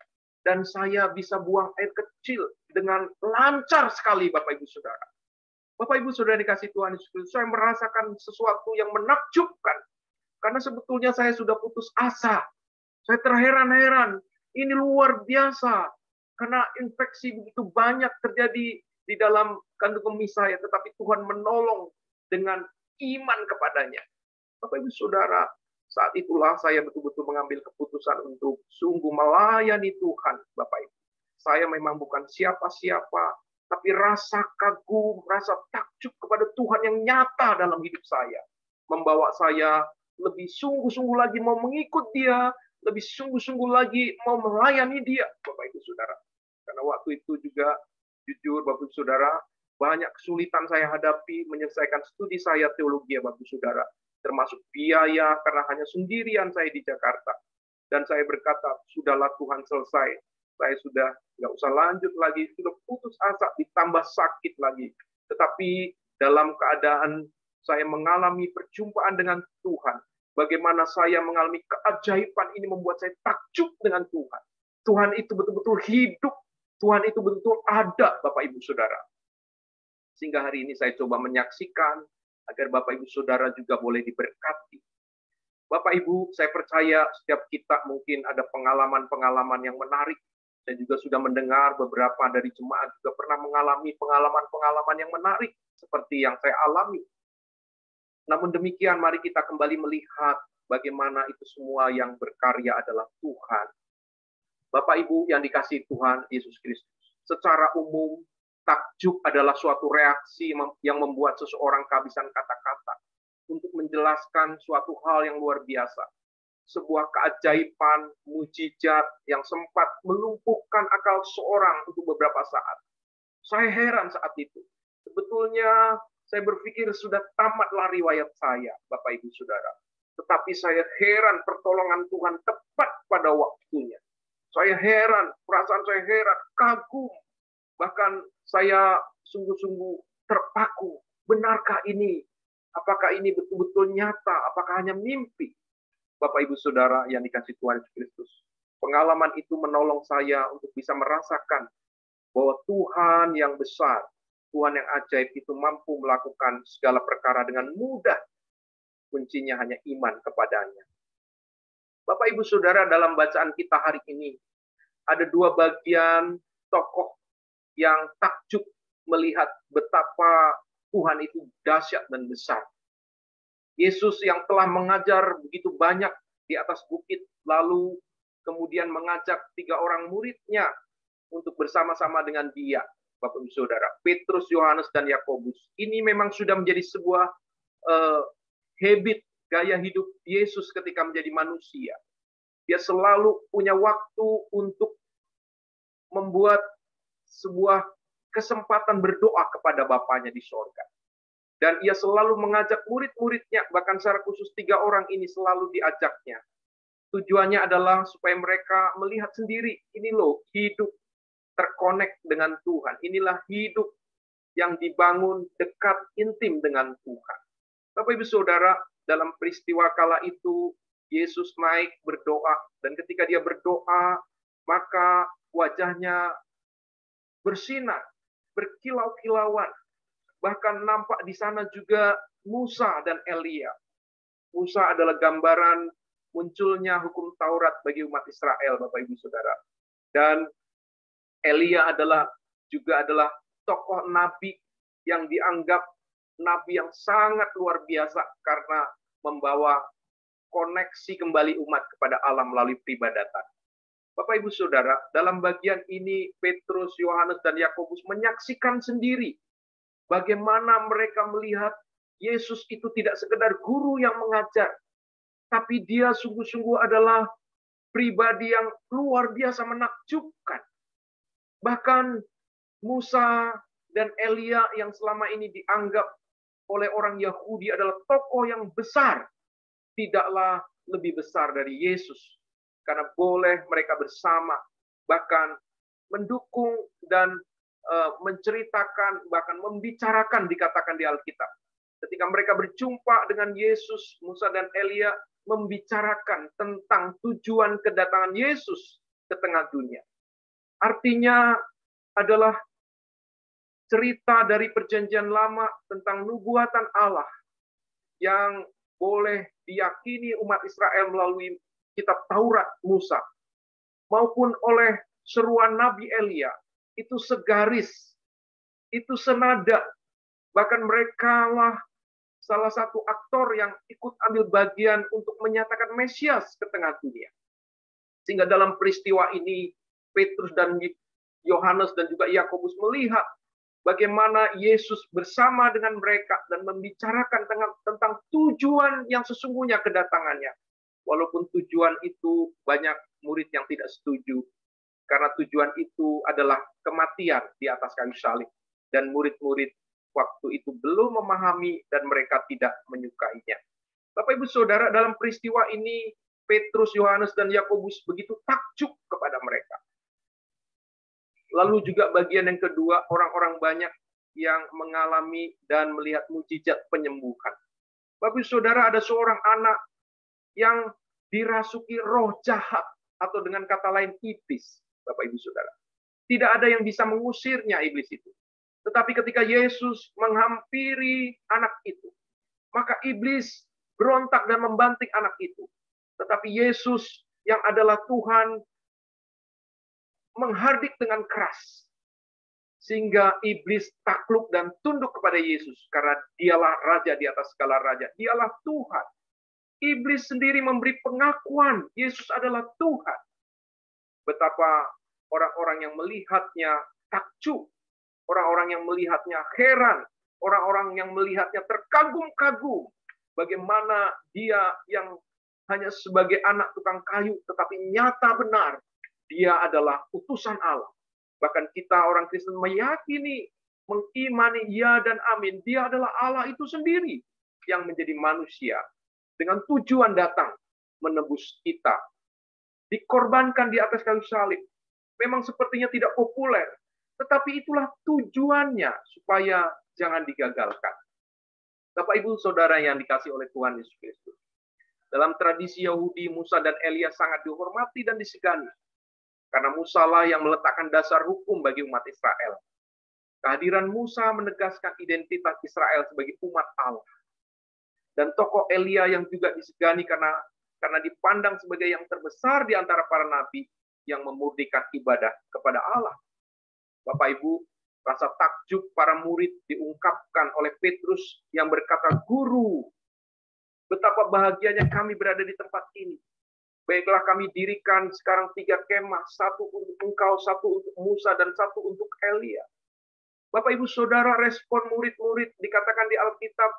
Speaker 3: dan saya bisa buang air kecil dengan lancar sekali, Bapak Ibu Saudara. Bapak Ibu Saudara dikasih Tuhan Yesus Kristus, saya merasakan sesuatu yang menakjubkan. Karena sebetulnya saya sudah putus asa. Saya terheran-heran, ini luar biasa. Karena infeksi begitu banyak terjadi di dalam kandung kemih saya, tetapi Tuhan menolong dengan iman kepadanya. Bapak Ibu Saudara, saat itulah saya betul-betul mengambil keputusan untuk sungguh melayani Tuhan, Bapak Ibu. Saya memang bukan siapa-siapa, tapi rasa kagum, rasa takjub kepada Tuhan yang nyata dalam hidup saya. Membawa saya lebih sungguh-sungguh lagi mau mengikut Dia, lebih sungguh-sungguh lagi mau melayani Dia, Bapak Ibu Saudara. Karena waktu itu juga, jujur Bapak Ibu Saudara, banyak kesulitan saya hadapi menyelesaikan studi saya teologi, Bapak Ibu Saudara. Termasuk biaya, karena hanya sendirian saya di Jakarta. Dan saya berkata, sudahlah Tuhan selesai. Saya sudah nggak usah lanjut lagi, sudah putus asa, ditambah sakit lagi. Tetapi dalam keadaan saya mengalami perjumpaan dengan Tuhan, bagaimana saya mengalami keajaiban ini membuat saya takjub dengan Tuhan. Tuhan itu betul-betul hidup. Tuhan itu betul-betul ada, Bapak Ibu Saudara. Sehingga hari ini saya coba menyaksikan, agar Bapak Ibu Saudara juga boleh diberkati. Bapak Ibu, saya percaya setiap kita mungkin ada pengalaman-pengalaman yang menarik. Saya juga sudah mendengar beberapa dari jemaat juga pernah mengalami pengalaman-pengalaman yang menarik seperti yang saya alami. Namun demikian, mari kita kembali melihat bagaimana itu semua yang berkarya adalah Tuhan. Bapak Ibu yang dikasihi Tuhan Yesus Kristus, secara umum takjub adalah suatu reaksi yang membuat seseorang kehabisan kata-kata untuk menjelaskan suatu hal yang luar biasa. Sebuah keajaiban, mujizat yang sempat melumpuhkan akal seorang untuk beberapa saat. Saya heran saat itu. Sebetulnya saya berpikir sudah tamatlah riwayat saya, Bapak Ibu Saudara. Tetapi saya heran pertolongan Tuhan tepat pada waktunya. Saya heran, perasaan saya heran, kagum. Bahkan saya sungguh-sungguh terpaku. Benarkah ini Apakah ini betul-betul nyata? Apakah hanya mimpi? Bapak Ibu Saudara yang dikasih Tuhan Yesus Kristus. Pengalaman itu menolong saya untuk bisa merasakan bahwa Tuhan yang besar, Tuhan yang ajaib itu mampu melakukan segala perkara dengan mudah. Kuncinya hanya iman kepadanya. Bapak Ibu Saudara, dalam bacaan kita hari ini, ada dua bagian tokoh yang takjub melihat betapa Tuhan itu dahsyat dan besar. Yesus yang telah mengajar begitu banyak di atas bukit, lalu kemudian mengajak 3 orang muridnya untuk bersama-sama dengan dia. Bapak Ibu Saudara, Petrus, Yohanes, dan Yakobus. Ini memang sudah menjadi sebuah habit, gaya hidup Yesus ketika menjadi manusia. Dia selalu punya waktu untuk membuat sebuah kesempatan berdoa kepada Bapanya di sorga. Dan ia selalu mengajak murid-muridnya, bahkan secara khusus 3 orang ini selalu diajaknya. Tujuannya adalah supaya mereka melihat sendiri, ini loh hidup terkonek dengan Tuhan. Inilah hidup yang dibangun dekat intim dengan Tuhan. Bapak Ibu Saudara, dalam peristiwa kala itu, Yesus naik berdoa. Dan ketika dia berdoa, maka wajahnya bersinar, berkilau-kilauan. Bahkan nampak di sana juga Musa dan Elia. Musa adalah gambaran munculnya hukum Taurat bagi umat Israel, Bapak Ibu Saudara. Dan Elia juga adalah tokoh nabi yang dianggap nabi yang sangat luar biasa karena membawa koneksi kembali umat kepada Allah melalui peribadatan. Bapak Ibu Saudara, dalam bagian ini Petrus, Yohanes, dan Yakobus menyaksikan sendiri bagaimana mereka melihat Yesus itu tidak sekedar guru yang mengajar, tapi dia sungguh-sungguh adalah pribadi yang luar biasa menakjubkan. Bahkan Musa dan Elia yang selama ini dianggap oleh orang Yahudi adalah tokoh yang besar, tidaklah lebih besar dari Yesus. Karena boleh mereka bersama, bahkan mendukung dan menceritakan, bahkan membicarakan, dikatakan di Alkitab. Ketika mereka berjumpa dengan Yesus, Musa dan Elia membicarakan tentang tujuan kedatangan Yesus ke tengah dunia. Artinya adalah cerita dari perjanjian lama tentang nubuatan Allah yang boleh diyakini umat Israel melalui kitab Taurat Musa, maupun oleh seruan Nabi Elia. Itu segaris, itu senada. Bahkan mereka lah salah satu aktor yang ikut ambil bagian untuk menyatakan Mesias ke tengah dunia. Sehingga dalam peristiwa ini, Petrus dan Yohanes dan juga Yakobus melihat bagaimana Yesus bersama dengan mereka dan membicarakan tentang tujuan yang sesungguhnya kedatangannya. Walaupun tujuan itu banyak murid yang tidak setuju. Karena tujuan itu adalah kematian di atas kayu salib. Dan murid-murid waktu itu belum memahami dan mereka tidak menyukainya. Bapak Ibu Saudara, dalam peristiwa ini, Petrus, Yohanes, dan Yakobus begitu takjub kepada mereka. Lalu juga bagian yang kedua, orang-orang banyak yang mengalami dan melihat mujizat penyembuhan. Bapak Ibu Saudara, ada seorang anak yang dirasuki roh jahat, atau dengan kata lain iblis. Bapak Ibu Saudara, tidak ada yang bisa mengusirnya iblis itu. Tetapi ketika Yesus menghampiri anak itu, maka iblis berontak dan membanting anak itu. Tetapi Yesus yang adalah Tuhan menghardik dengan keras, sehingga iblis takluk dan tunduk kepada Yesus, karena dialah raja di atas segala raja, dialah Tuhan. Iblis sendiri memberi pengakuan Yesus adalah Tuhan. Betapa orang-orang yang melihatnya takjub, orang-orang yang melihatnya heran, orang-orang yang melihatnya terkagum-kagum. Bagaimana dia yang hanya sebagai anak tukang kayu, tetapi nyata benar, dia adalah utusan Allah. Bahkan kita orang Kristen meyakini, mengimani ya dan amin, dia adalah Allah itu sendiri yang menjadi manusia dengan tujuan datang menebus kita. Dikorbankan di atas kayu salib. Memang sepertinya tidak populer, tetapi itulah tujuannya supaya jangan digagalkan. Bapak Ibu Saudara yang dikasih oleh Tuhan Yesus Kristus. Dalam tradisi Yahudi, Musa dan Elia sangat dihormati dan disegani. Karena Musa lah yang meletakkan dasar hukum bagi umat Israel. Kehadiran Musa menegaskan identitas Israel sebagai umat Allah. Dan tokoh Elia yang juga disegani karena dipandang sebagai yang terbesar di antara para nabi yang memurnikan ibadah kepada Allah. Bapak Ibu, rasa takjub para murid diungkapkan oleh Petrus yang berkata, "Guru, betapa bahagianya kami berada di tempat ini. Baiklah kami dirikan sekarang 3 kemah, 1 untuk engkau, 1 untuk Musa, dan 1 untuk Elia." Bapak Ibu Saudara, respon murid-murid dikatakan di Alkitab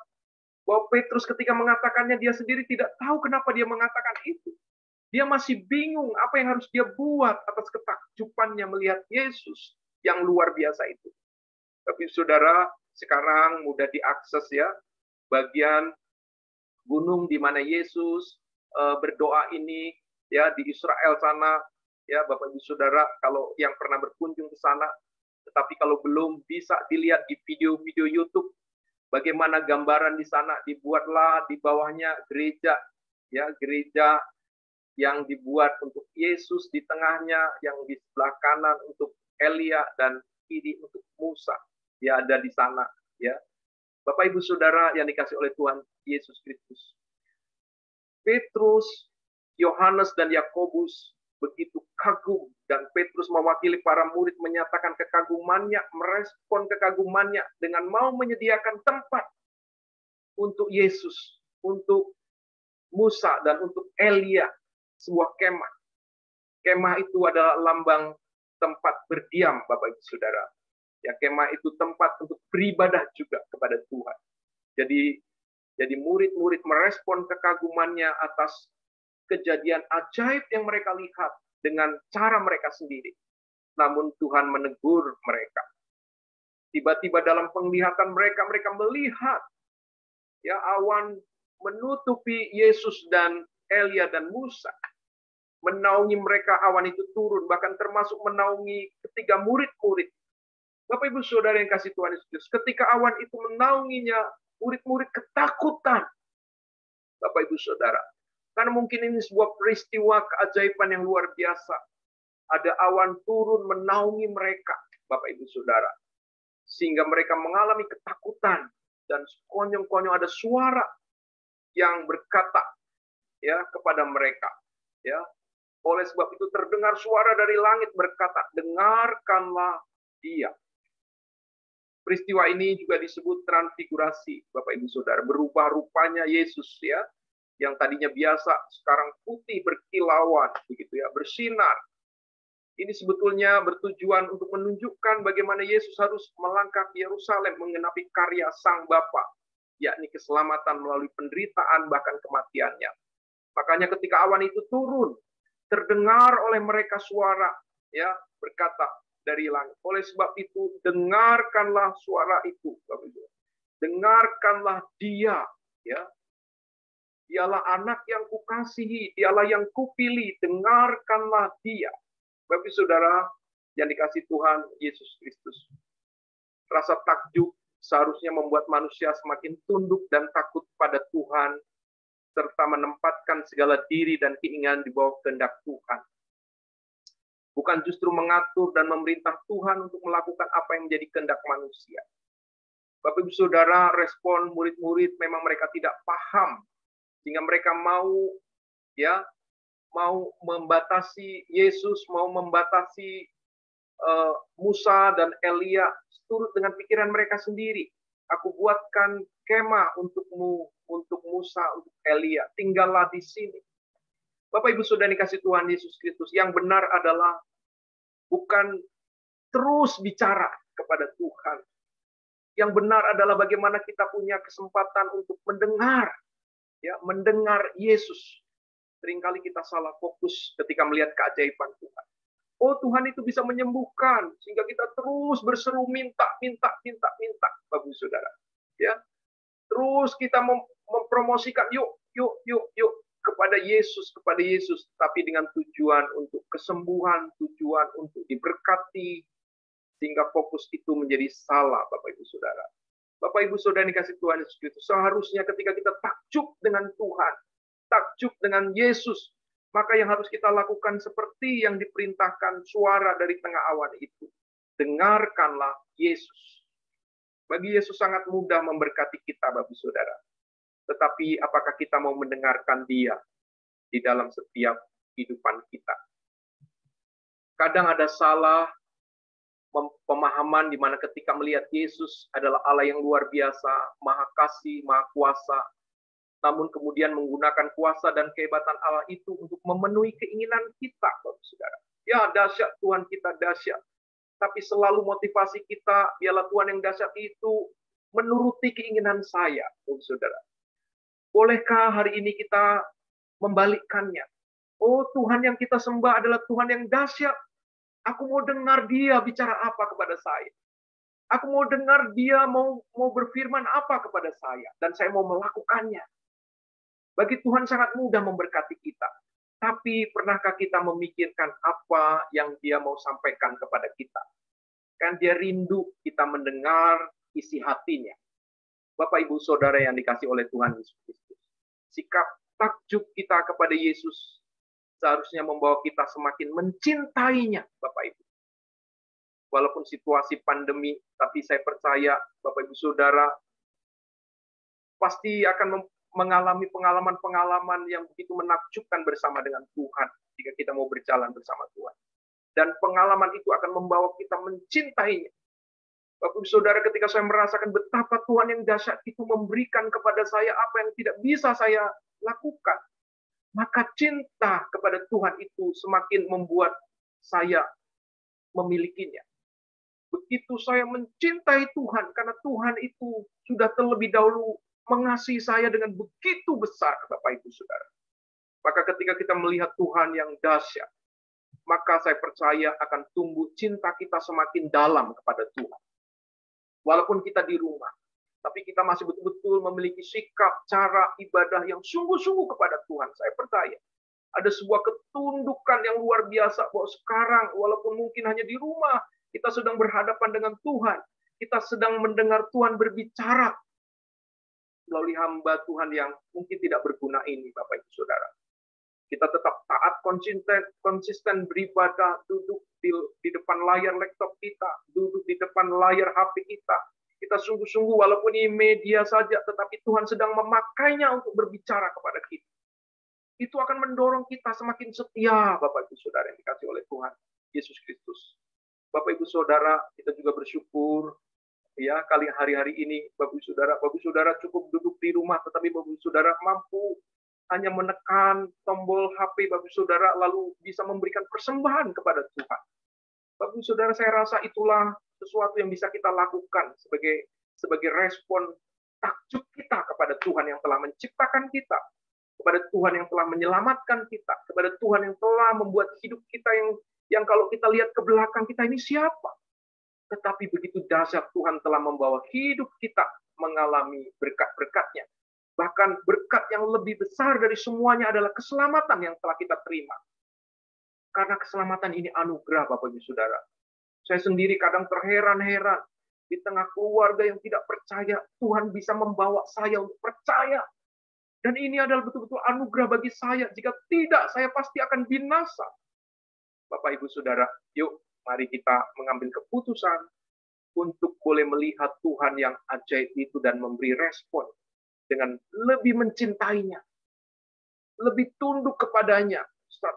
Speaker 3: bahwa Petrus ketika mengatakannya, dia sendiri tidak tahu kenapa dia mengatakan itu. Dia masih bingung apa yang harus dia buat atas ketakjubannya melihat Yesus yang luar biasa itu. Tapi saudara, sekarang mudah diakses ya, bagian gunung di mana Yesus berdoa ini ya di Israel sana ya, Bapak Ibu Saudara, kalau yang pernah berkunjung ke sana, tetapi kalau belum bisa dilihat di video-video YouTube bagaimana gambaran di sana. Dibuatlah di bawahnya gereja ya, gereja yang dibuat untuk Yesus, di tengahnya yang di sebelah kanan untuk Elia, dan kiri untuk Musa. Ya, ada di sana ya. Bapak Ibu Saudara yang dikasih oleh Tuhan Yesus Kristus. Petrus, Yohanes dan Yakobus begitu kagum, dan Petrus mewakili para murid menyatakan kekagumannya, merespon kekagumannya dengan mau menyediakan tempat untuk Yesus, untuk Musa dan untuk Elia, sebuah kemah. Kemah itu adalah lambang tempat berdiam, Bapak Ibu Saudara. Ya, kemah itu tempat untuk beribadah juga kepada Tuhan. Jadi murid-murid merespon kekagumannya atas kejadian ajaib yang mereka lihat dengan cara mereka sendiri. Namun Tuhan menegur mereka. Tiba-tiba dalam penglihatan mereka melihat ya, awan menutupi Yesus dan Elia dan Musa. Menaungi mereka, awan itu turun, bahkan termasuk menaungi ketiga murid-murid. Bapak Ibu Saudara yang kasih Tuhan Yesus, ketika awan itu menaunginya, murid-murid ketakutan. Bapak Ibu Saudara, karena mungkin ini sebuah peristiwa keajaiban yang luar biasa. Ada awan turun menaungi mereka, Bapak Ibu Saudara. Sehingga mereka mengalami ketakutan, dan konyong-konyong ada suara yang berkata ya kepada mereka, ya. Oleh sebab itu terdengar suara dari langit berkata, "Dengarkanlah dia." Peristiwa ini juga disebut transfigurasi, Bapak Ibu Saudara. Berubah rupanya Yesus ya, yang tadinya biasa sekarang putih berkilauan begitu ya, bersinar. Ini sebetulnya bertujuan untuk menunjukkan bagaimana Yesus harus melangkah ke Yerusalem menggenapi karya Sang Bapa, yakni keselamatan melalui penderitaan bahkan kematiannya. Makanya ketika awan itu turun, terdengar oleh mereka suara ya berkata dari langit. Oleh sebab itu dengarkanlah suara itu, Bapak Ibu. Dengarkanlah dia ya. Dialah anak yang kukasihi, dialah yang kupilih, dengarkanlah dia. Bapak Ibu Saudara yang dikasih Tuhan Yesus Kristus. Rasa takjub seharusnya membuat manusia semakin tunduk dan takut pada Tuhan, serta menempatkan segala diri dan keinginan di bawah kehendak Tuhan. Bukan justru mengatur dan memerintah Tuhan untuk melakukan apa yang menjadi kehendak manusia. Bapak Ibu Saudara, respon murid-murid memang mereka tidak paham, sehingga mereka mau membatasi Yesus, mau membatasi Musa dan Elia turut dengan pikiran mereka sendiri. Aku buatkan kemah untukmu, untuk Musa, untuk Elia. Tinggallah di sini. Bapak Ibu Saudara dikasih Tuhan Yesus Kristus, yang benar adalah bukan terus bicara kepada Tuhan. Yang benar adalah bagaimana kita punya kesempatan untuk mendengar, ya, mendengar Yesus. Seringkali kita salah fokus ketika melihat keajaiban Tuhan. Oh, Tuhan itu bisa menyembuhkan, sehingga kita terus berseru minta, Bapak Ibu Saudara. Ya, terus kita mempromosikan yuk kepada Yesus, tapi dengan tujuan untuk kesembuhan, tujuan untuk diberkati, sehingga fokus itu menjadi salah, Bapak Ibu Saudara. Bapak Ibu Saudara yang dikasih Tuhan Yesus Kristus, seharusnya ketika kita takjub dengan Tuhan, takjub dengan Yesus, maka yang harus kita lakukan seperti yang diperintahkan suara dari tengah awan itu. Dengarkanlah Yesus. Bagi Yesus sangat mudah memberkati kita, Bapak Saudara. Tetapi apakah kita mau mendengarkan Dia di dalam setiap kehidupan kita? Kadang ada salah pemahaman di mana ketika melihat Yesus adalah Allah yang luar biasa, Maha Kasih, Maha Kuasa, namun kemudian menggunakan kuasa dan kehebatan Allah itu untuk memenuhi keinginan kita, Bapak Saudara. Ya, dahsyat Tuhan kita, dahsyat. Tapi selalu motivasi kita, biarlah Tuhan yang dahsyat itu menuruti keinginan saya, Bapak Saudara. Bolehkah hari ini kita membalikkannya? Oh, Tuhan yang kita sembah adalah Tuhan yang dahsyat. Aku mau dengar Dia bicara apa kepada saya. Aku mau dengar Dia mau berfirman apa kepada saya. Dan saya mau melakukannya. Bagi Tuhan sangat mudah memberkati kita. Tapi pernahkah kita memikirkan apa yang Dia mau sampaikan kepada kita? Kan Dia rindu kita mendengar isi hatinya. Bapak, Ibu, Saudara yang dikasih oleh Tuhan Yesus Kristus. Sikap takjub kita kepada Yesus seharusnya membawa kita semakin mencintainya, Bapak Ibu. Walaupun situasi pandemi, tapi saya percaya, Bapak Ibu Saudara, pasti akan mengalami pengalaman-pengalaman yang begitu menakjubkan bersama dengan Tuhan, jika kita mau berjalan bersama Tuhan. Dan pengalaman itu akan membawa kita mencintainya. Bapak Ibu Saudara, ketika saya merasakan betapa Tuhan yang dahsyat itu memberikan kepada saya apa yang tidak bisa saya lakukan, maka cinta kepada Tuhan itu semakin membuat saya memilikinya. Begitu saya mencintai Tuhan, karena Tuhan itu sudah terlebih dahulu mengasihi saya dengan begitu besar, Bapak Ibu Saudara. Maka ketika kita melihat Tuhan yang dahsyat, maka saya percaya akan tumbuh cinta kita semakin dalam kepada Tuhan. Walaupun kita di rumah, tapi kita masih betul-betul memiliki sikap, cara ibadah yang sungguh-sungguh kepada Tuhan. Saya percaya ada sebuah ketundukan yang luar biasa bahwa sekarang, walaupun mungkin hanya di rumah, kita sedang berhadapan dengan Tuhan. Kita sedang mendengar Tuhan berbicara melalui hamba Tuhan yang mungkin tidak berguna ini, Bapak Ibu Saudara. Kita tetap taat, konsisten beribadah, duduk di depan layar laptop kita, duduk di depan layar HP kita. Kita sungguh-sungguh walaupun ini media saja, tetapi Tuhan sedang memakainya untuk berbicara kepada kita. Itu akan mendorong kita semakin setia, Bapak Ibu Saudara yang dikasih oleh Tuhan Yesus Kristus. Bapak Ibu Saudara, kita juga bersyukur ya kali hari-hari ini, Bapak Ibu Saudara cukup duduk di rumah, tetapi Bapak Ibu Saudara mampu hanya menekan tombol HP Bapak Ibu Saudara lalu bisa memberikan persembahan kepada Tuhan. Bapak Ibu Saudara, saya rasa itulah sesuatu yang bisa kita lakukan sebagai respon takjub kita kepada Tuhan yang telah menciptakan kita, kepada Tuhan yang telah menyelamatkan kita, kepada Tuhan yang telah membuat hidup kita yang kalau kita lihat ke belakang kita ini siapa? Tetapi begitu dahsyat Tuhan telah membawa hidup kita mengalami berkat-berkat-Nya. Bahkan berkat yang lebih besar dari semuanya adalah keselamatan yang telah kita terima. Karena keselamatan ini anugerah, Bapak Ibu Saudara. Saya sendiri kadang terheran-heran di tengah keluarga yang tidak percaya, Tuhan bisa membawa saya untuk percaya. Dan ini adalah betul-betul anugerah bagi saya. Jika tidak, saya pasti akan binasa. Bapak Ibu Saudara, yuk mari kita mengambil keputusan untuk boleh melihat Tuhan yang ajaib itu dan memberi respon dengan lebih mencintainya, lebih tunduk kepadanya,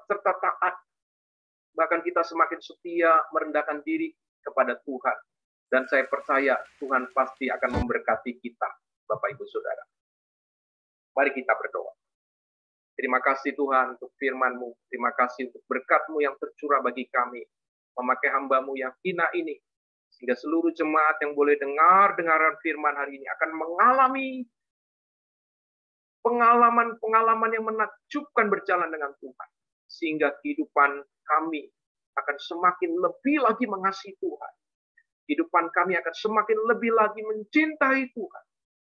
Speaker 3: serta taat. Bahkan kita semakin setia merendahkan diri kepada Tuhan. Dan saya percaya Tuhan pasti akan memberkati kita, Bapak Ibu Saudara. Mari kita berdoa. Terima kasih Tuhan untuk firman-Mu. Terima kasih untuk berkat-Mu yang tercurah bagi kami. Memakai hamba-Mu yang hina ini. Sehingga seluruh jemaat yang boleh dengar firman hari ini akan mengalami pengalaman-pengalaman yang menakjubkan berjalan dengan Tuhan. Sehingga kehidupan kami akan semakin lebih lagi mengasihi Tuhan. Kehidupan kami akan semakin lebih lagi mencintai Tuhan.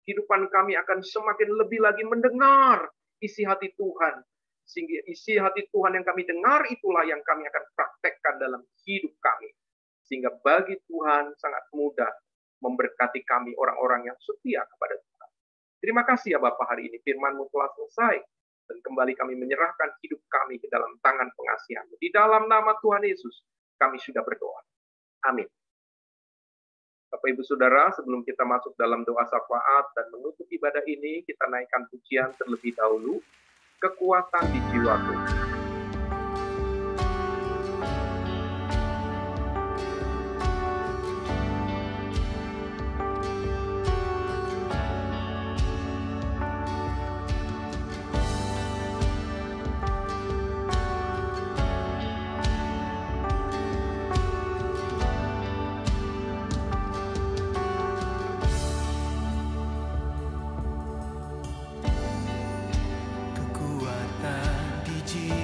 Speaker 3: Kehidupan kami akan semakin lebih lagi mendengar isi hati Tuhan. Sehingga isi hati Tuhan yang kami dengar itulah yang kami akan praktekkan dalam hidup kami. Sehingga bagi Tuhan sangat mudah memberkati kami orang-orang yang setia kepada Tuhan. Terima kasih ya Bapak, hari ini firman-Mu telah selesai. Dan kembali kami menyerahkan hidup kami ke dalam tangan pengasihan-Mu. Di dalam nama Tuhan Yesus, kami sudah berdoa. Amin. Bapak Ibu Saudara, sebelum kita masuk dalam doa syafaat dan menutup ibadah ini, kita naikkan pujian terlebih dahulu, Kekuatan di Jiwaku.
Speaker 5: Kekuatan di jiwa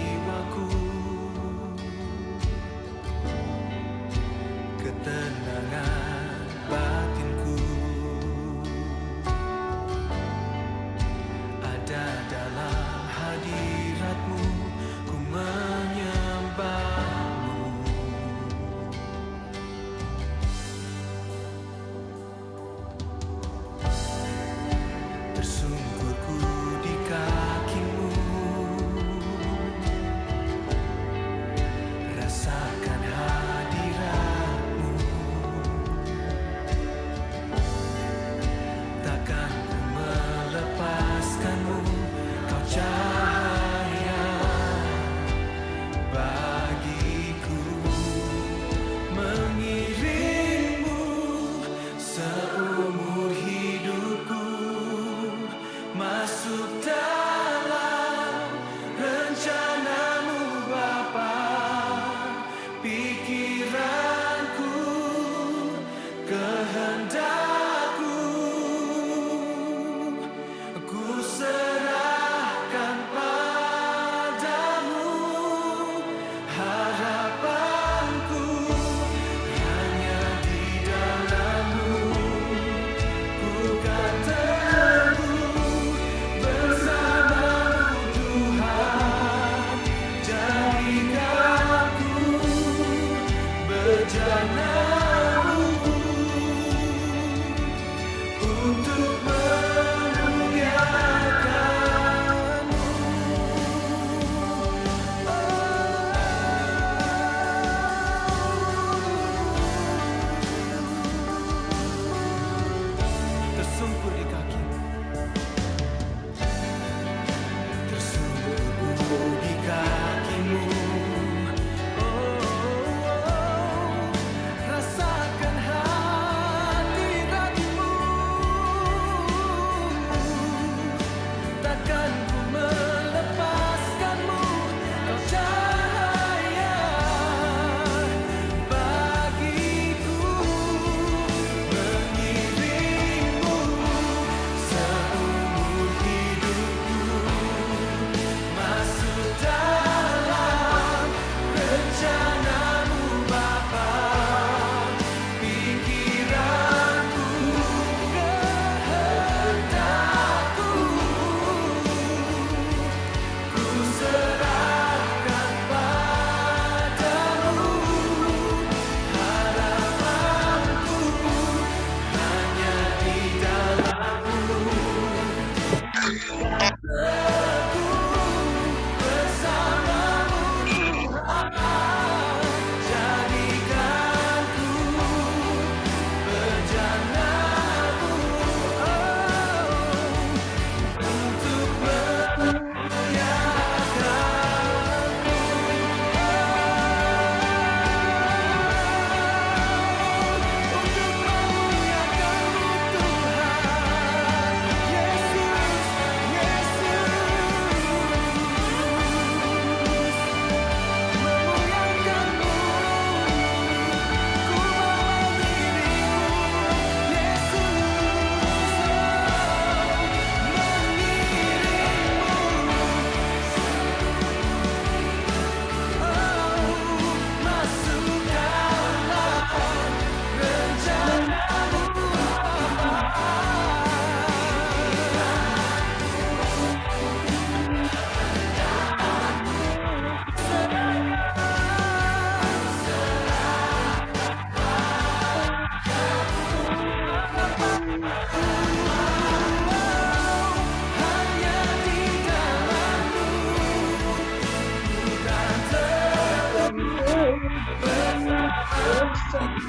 Speaker 3: Mari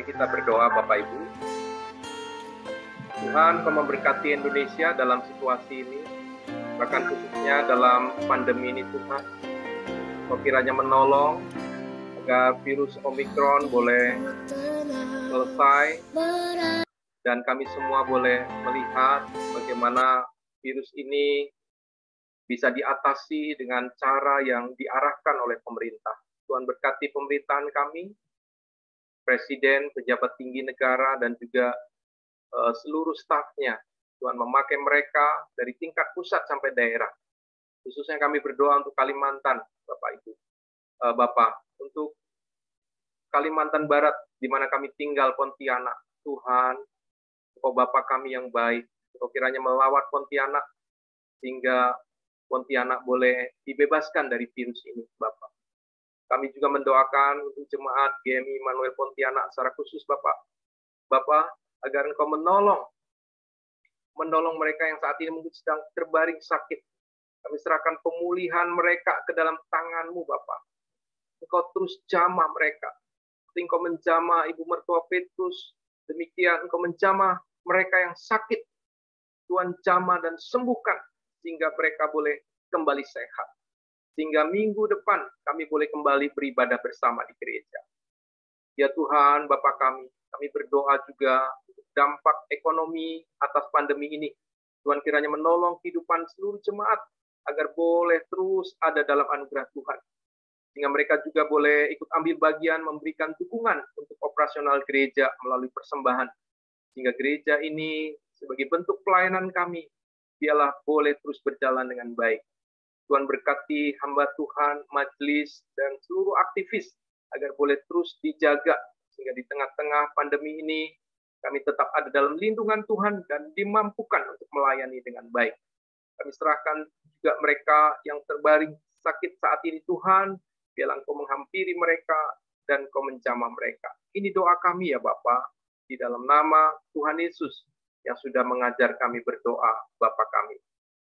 Speaker 3: kita berdoa Bapak Ibu. Tuhan, Kau memberkati Indonesia dalam situasi ini, bahkan khususnya dalam pandemi ini Tuhan. Kau kiranya menolong agar virus Omikron boleh selesai dan kami semua boleh melihat bagaimana virus ini bisa diatasi dengan cara yang diarahkan oleh pemerintah. Tuhan berkati pemerintahan kami, Presiden, pejabat tinggi negara, dan juga seluruh stafnya. Tuhan memakai mereka dari tingkat pusat sampai daerah. Khususnya kami berdoa untuk Kalimantan, Bapak Ibu. Bapak, untuk Kalimantan Barat, di mana kami tinggal, Pontianak. Tuhan, Engkau Bapa kami yang baik. Engkau kiranya melawat Pontianak, sehingga Pontianak boleh dibebaskan dari virus ini, Bapak. Kami juga mendoakan untuk jemaat GMI Immanuel Pontianak secara khusus, Bapak. Bapak, agar Engkau menolong mereka yang saat ini mungkin sedang terbaring sakit. Kami serahkan pemulihan mereka ke dalam tangan-Mu, Bapak. Engkau terus jamah mereka. Seperti Engkau menjamah Ibu Mertua Petrus, demikian Engkau menjamah mereka yang sakit. Tuhan jamah dan sembuhkan, sehingga mereka boleh kembali sehat. Sehingga minggu depan kami boleh kembali beribadah bersama di gereja. Ya Tuhan, Bapa kami berdoa juga untuk dampak ekonomi atas pandemi ini. Tuhan kiranya menolong kehidupan seluruh jemaat agar boleh terus ada dalam anugerah Tuhan. Sehingga mereka juga boleh ikut ambil bagian memberikan dukungan untuk operasional gereja melalui persembahan. Sehingga gereja ini sebagai bentuk pelayanan kami, biarlah boleh terus berjalan dengan baik. Tuhan berkati hamba Tuhan, majelis, dan seluruh aktivis agar boleh terus dijaga sehingga di tengah-tengah pandemi ini kami tetap ada dalam lindungan Tuhan dan dimampukan untuk melayani dengan baik. Kami serahkan juga mereka yang terbaring sakit saat ini Tuhan, biarlah Engkau menghampiri mereka dan Engkau menjamah mereka. Ini doa kami ya Bapa, di dalam nama Tuhan Yesus yang sudah mengajar kami berdoa, Bapa kami.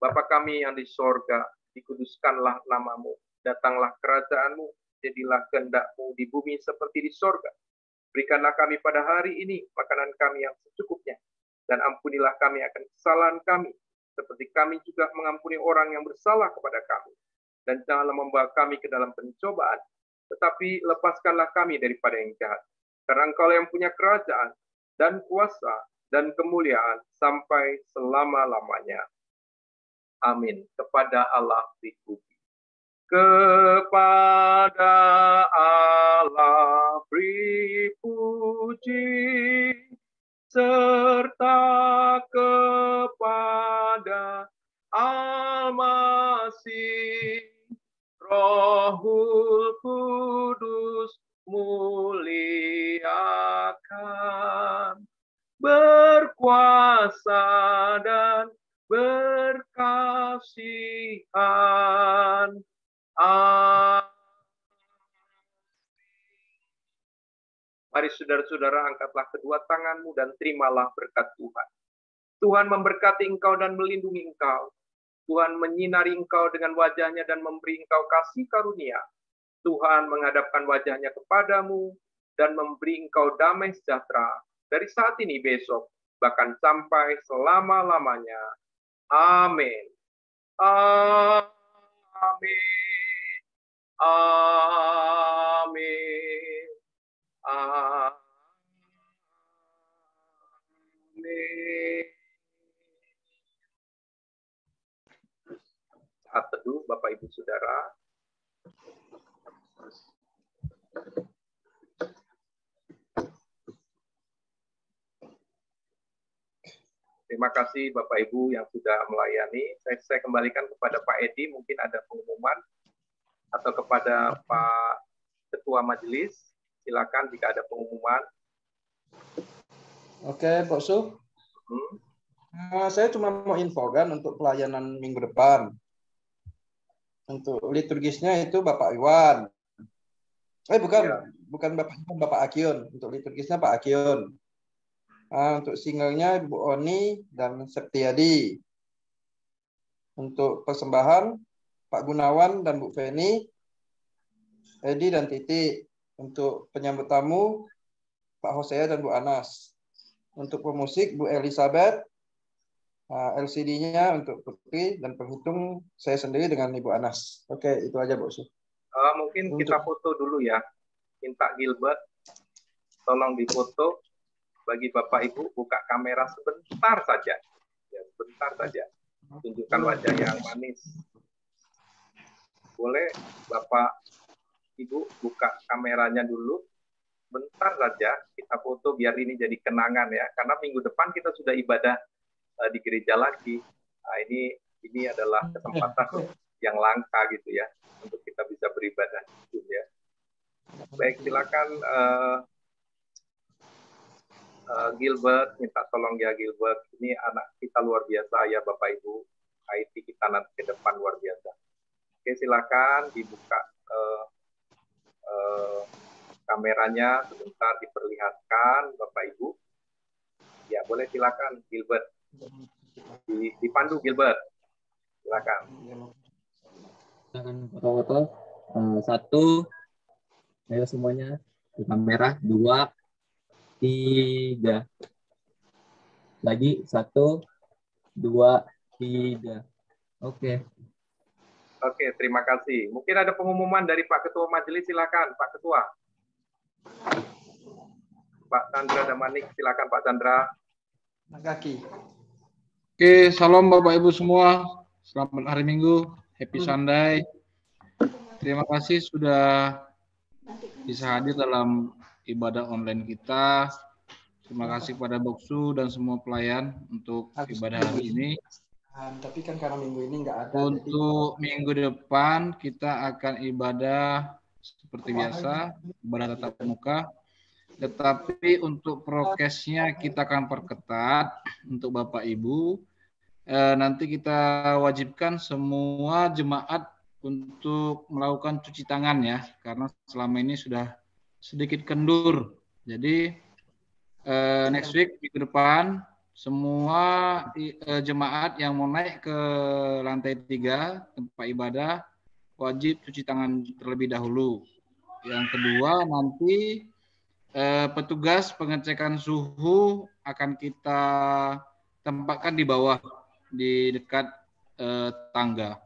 Speaker 3: Bapa kami yang di sorga, dikuduskanlah nama-Mu, datanglah kerajaan-Mu, jadilah kehendak-Mu di bumi seperti di sorga. Berikanlah kami pada hari ini makanan kami yang secukupnya, dan ampunilah kami akan kesalahan kami, seperti kami juga mengampuni orang yang bersalah kepada kami. Dan janganlah membawa kami ke dalam pencobaan, tetapi lepaskanlah kami daripada yang jahat. Karena Engkau yang punya kerajaan, dan kuasa, dan kemuliaan, sampai selama-lamanya. Amin. Kepada Allah dipuji. Kepada Allah beri puji, serta kepada Al-Masih, Rohul Kudus muliakan, berkuasa dan berkasihan. Mari saudara-saudara, angkatlah kedua tanganmu dan terimalah berkat Tuhan. Tuhan memberkati engkau dan melindungi engkau. Tuhan menyinari engkau dengan wajahnya dan memberi engkau kasih karunia. Tuhan menghadapkan wajahnya kepadamu dan memberi engkau damai sejahtera dari saat ini besok, bahkan sampai selama-lamanya. Amin. Amin. Amin. Amin. Saat teduh, Bapak Ibu Saudara. Terima kasih Bapak Ibu yang sudah melayani. Saya kembalikan kepada Pak Edi, mungkin ada pengumuman, atau kepada Pak Ketua Majelis. Silakan jika ada pengumuman.
Speaker 4: Oke, Pak Su.
Speaker 3: Hmm?
Speaker 4: Saya cuma mau infokan untuk pelayanan minggu depan. Untuk liturgisnya itu Bapak Iwan. Bukan,
Speaker 3: Ya.
Speaker 4: bukan Bapak Iwan, Bapak Akion. Untuk liturgisnya Pak Akion. Untuk singlenya Bu Oni dan Septiadi. Untuk persembahan Pak Gunawan dan Bu Feni, Edi dan Titi. Untuk penyambut tamu Pak Hosea dan Bu Anas. Untuk pemusik Bu Elizabeth, LCD-nya untuk Putri, dan penghitung saya sendiri dengan Ibu Anas. Oke, itu aja Bu Su.
Speaker 3: Mungkin kita foto dulu ya. Minta Gilbert, tolong difoto. Bagi Bapak Ibu, buka kamera sebentar saja. Ya, sebentar saja. Tunjukkan wajah yang manis. Boleh Bapak Ibu buka kameranya dulu. Bentar saja kita foto biar ini jadi kenangan ya. Karena minggu depan kita sudah ibadah di gereja lagi. Nah, ini adalah kesempatan yang langka gitu ya untuk kita bisa beribadah gitu ya. Baik, silakan Gilbert, minta tolong ya Gilbert. Ini anak kita luar biasa ya Bapak Ibu. IT kita nanti ke depan luar biasa. Oke, silakan dibuka kameranya sebentar, diperlihatkan Bapak Ibu. Ya, boleh silakan Gilbert. Dipandu Gilbert. Silakan.
Speaker 6: Silakan foto-foto. Satu, ayo semuanya di kamera. 2, 3. Lagi 1, 2, 3. Oke.
Speaker 3: Oke, terima kasih. Mungkin ada pengumuman dari Pak Ketua Majelis, silakan Pak Ketua. Pak Chandra Damanik, silakan Pak Chandra.
Speaker 4: Kaki.
Speaker 7: Oke, salam Bapak Ibu semua. Selamat hari Minggu, Happy Sunday. Terima kasih sudah bisa hadir dalam ibadah online kita. Terima kasih kepada Boksu dan semua pelayan untuk ibadah hari ini.
Speaker 4: Tapi kan karena minggu ini nggak ada.
Speaker 7: Untuk minggu depan kita akan ibadah seperti biasa, ibadah tatap muka. Tetapi untuk prokesnya kita akan perketat untuk Bapak Ibu. Nanti kita wajibkan semua jemaat untuk melakukan cuci tangan ya, karena selama ini sudah sedikit kendur. Jadi next week minggu depan semua jemaat yang mau naik ke lantai 3 tempat ibadah wajib cuci tangan terlebih dahulu. Yang kedua, nanti petugas pengecekan suhu akan kita tempatkan di bawah, di dekat tangga.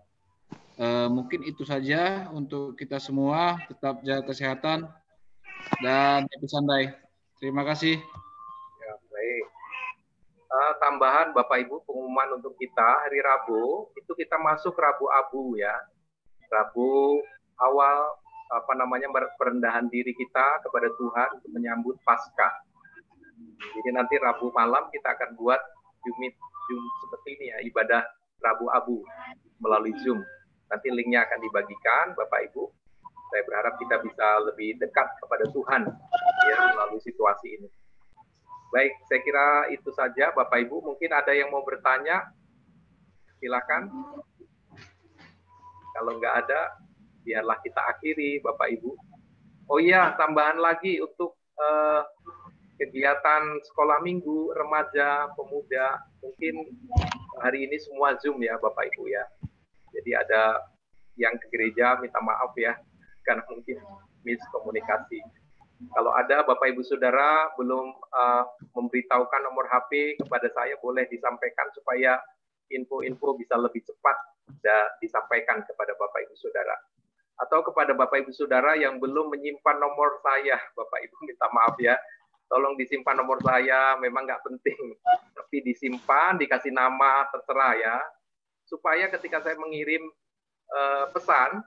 Speaker 7: Mungkin itu saja untuk kita semua. Tetap jaga kesehatan dan happy Sunday. Terima kasih.
Speaker 3: Ya, baik. Tambahan Bapak Ibu, pengumuman untuk kita hari Rabu itu kita masuk Rabu Abu ya. Rabu awal perendahan diri kita kepada Tuhan untuk menyambut Paskah. Jadi nanti Rabu malam kita akan buat Zoom seperti ini ya, ibadah Rabu Abu melalui Zoom. Nanti linknya akan dibagikan Bapak Ibu. Saya berharap kita bisa lebih dekat kepada Tuhan ya melalui situasi ini. Baik, saya kira itu saja Bapak Ibu. Mungkin ada yang mau bertanya, silakan. Kalau nggak ada, biarlah kita akhiri Bapak Ibu. Oh iya, tambahan lagi untuk kegiatan sekolah minggu, remaja, pemuda, mungkin hari ini semua Zoom ya Bapak Ibu ya. Jadi ada yang ke gereja, minta maaf ya, karena mungkin miskomunikasi. Kalau ada Bapak Ibu Saudara belum memberitahukan nomor HP kepada saya, boleh disampaikan supaya info-info bisa lebih cepat disampaikan kepada Bapak Ibu Saudara. Atau kepada Bapak Ibu Saudara yang belum menyimpan nomor saya, Bapak Ibu minta maaf ya, tolong disimpan nomor saya, memang nggak penting, tapi disimpan, dikasih nama, terserah ya, supaya ketika saya mengirim pesan,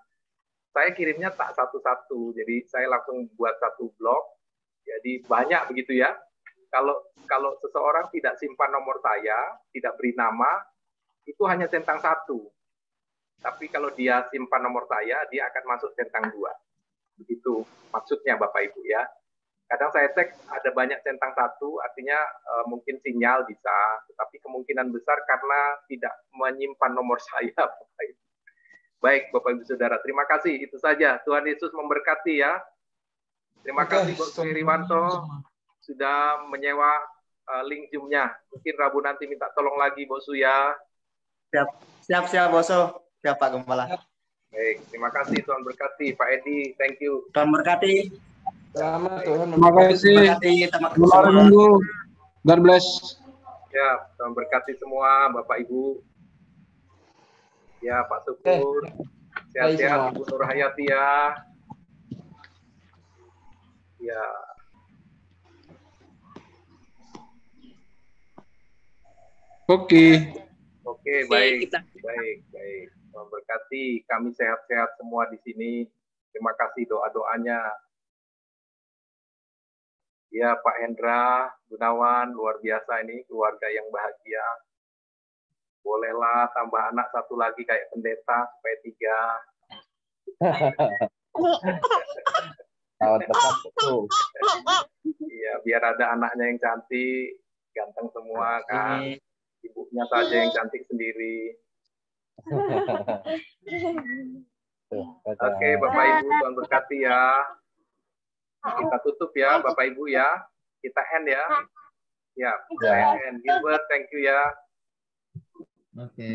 Speaker 3: saya kirimnya tak satu-satu, jadi saya langsung buat satu blog, jadi banyak begitu ya. Kalau seseorang tidak simpan nomor saya, tidak beri nama, itu hanya centang 1. Tapi kalau dia simpan nomor saya, dia akan masuk centang 2. Begitu maksudnya Bapak Ibu ya. Kadang saya cek ada banyak centang satu, artinya mungkin sinyal bisa, tetapi kemungkinan besar karena tidak menyimpan nomor saya. Bapak Ibu. Baik, Bapak Ibu Saudara, terima kasih. Itu saja. Tuhan Yesus memberkati ya. Terima kasih Pak Suheriwanto sudah menyewa link Zoom-nya. Mungkin Rabu nanti minta tolong lagi, Bos Suya.
Speaker 8: Siap, Boso. Siap, Pak Gembala.
Speaker 3: Baik, terima kasih. Tuhan berkati. Pak Edi, thank you.
Speaker 8: Tuhan berkati.
Speaker 4: Selamat Tuhan
Speaker 7: Terima kasih.
Speaker 8: Berkati teman-teman
Speaker 7: Selamat
Speaker 8: semua.
Speaker 7: minggu. God bless.
Speaker 3: Ya, Tuhan berkati semua, Bapak Ibu. Ya, Pak Syukur. Sehat-sehat, Ibu Nur Hayati ya. Ya.
Speaker 7: Oke.
Speaker 3: Oke, baik. Baik. Tuhan berkati. Kami sehat-sehat semua di sini. Terima kasih doa-doanya. Ya, Pak Hendra, Gunawan, luar biasa ini, keluarga yang bahagia. Bolehlah tambah anak satu lagi kayak pendeta, supaya 3.
Speaker 6: Tahun depan tuh.
Speaker 3: Iya, biar ada anaknya yang cantik, ganteng semua kan. Ibunya saja yang cantik sendiri. Oke, Bapak Ibu, Tuhan berkati ya. Kita tutup ya, Bapak Ibu ya. Kita end ya. Ya, kita end. Gilbert, thank you ya.
Speaker 6: Oke.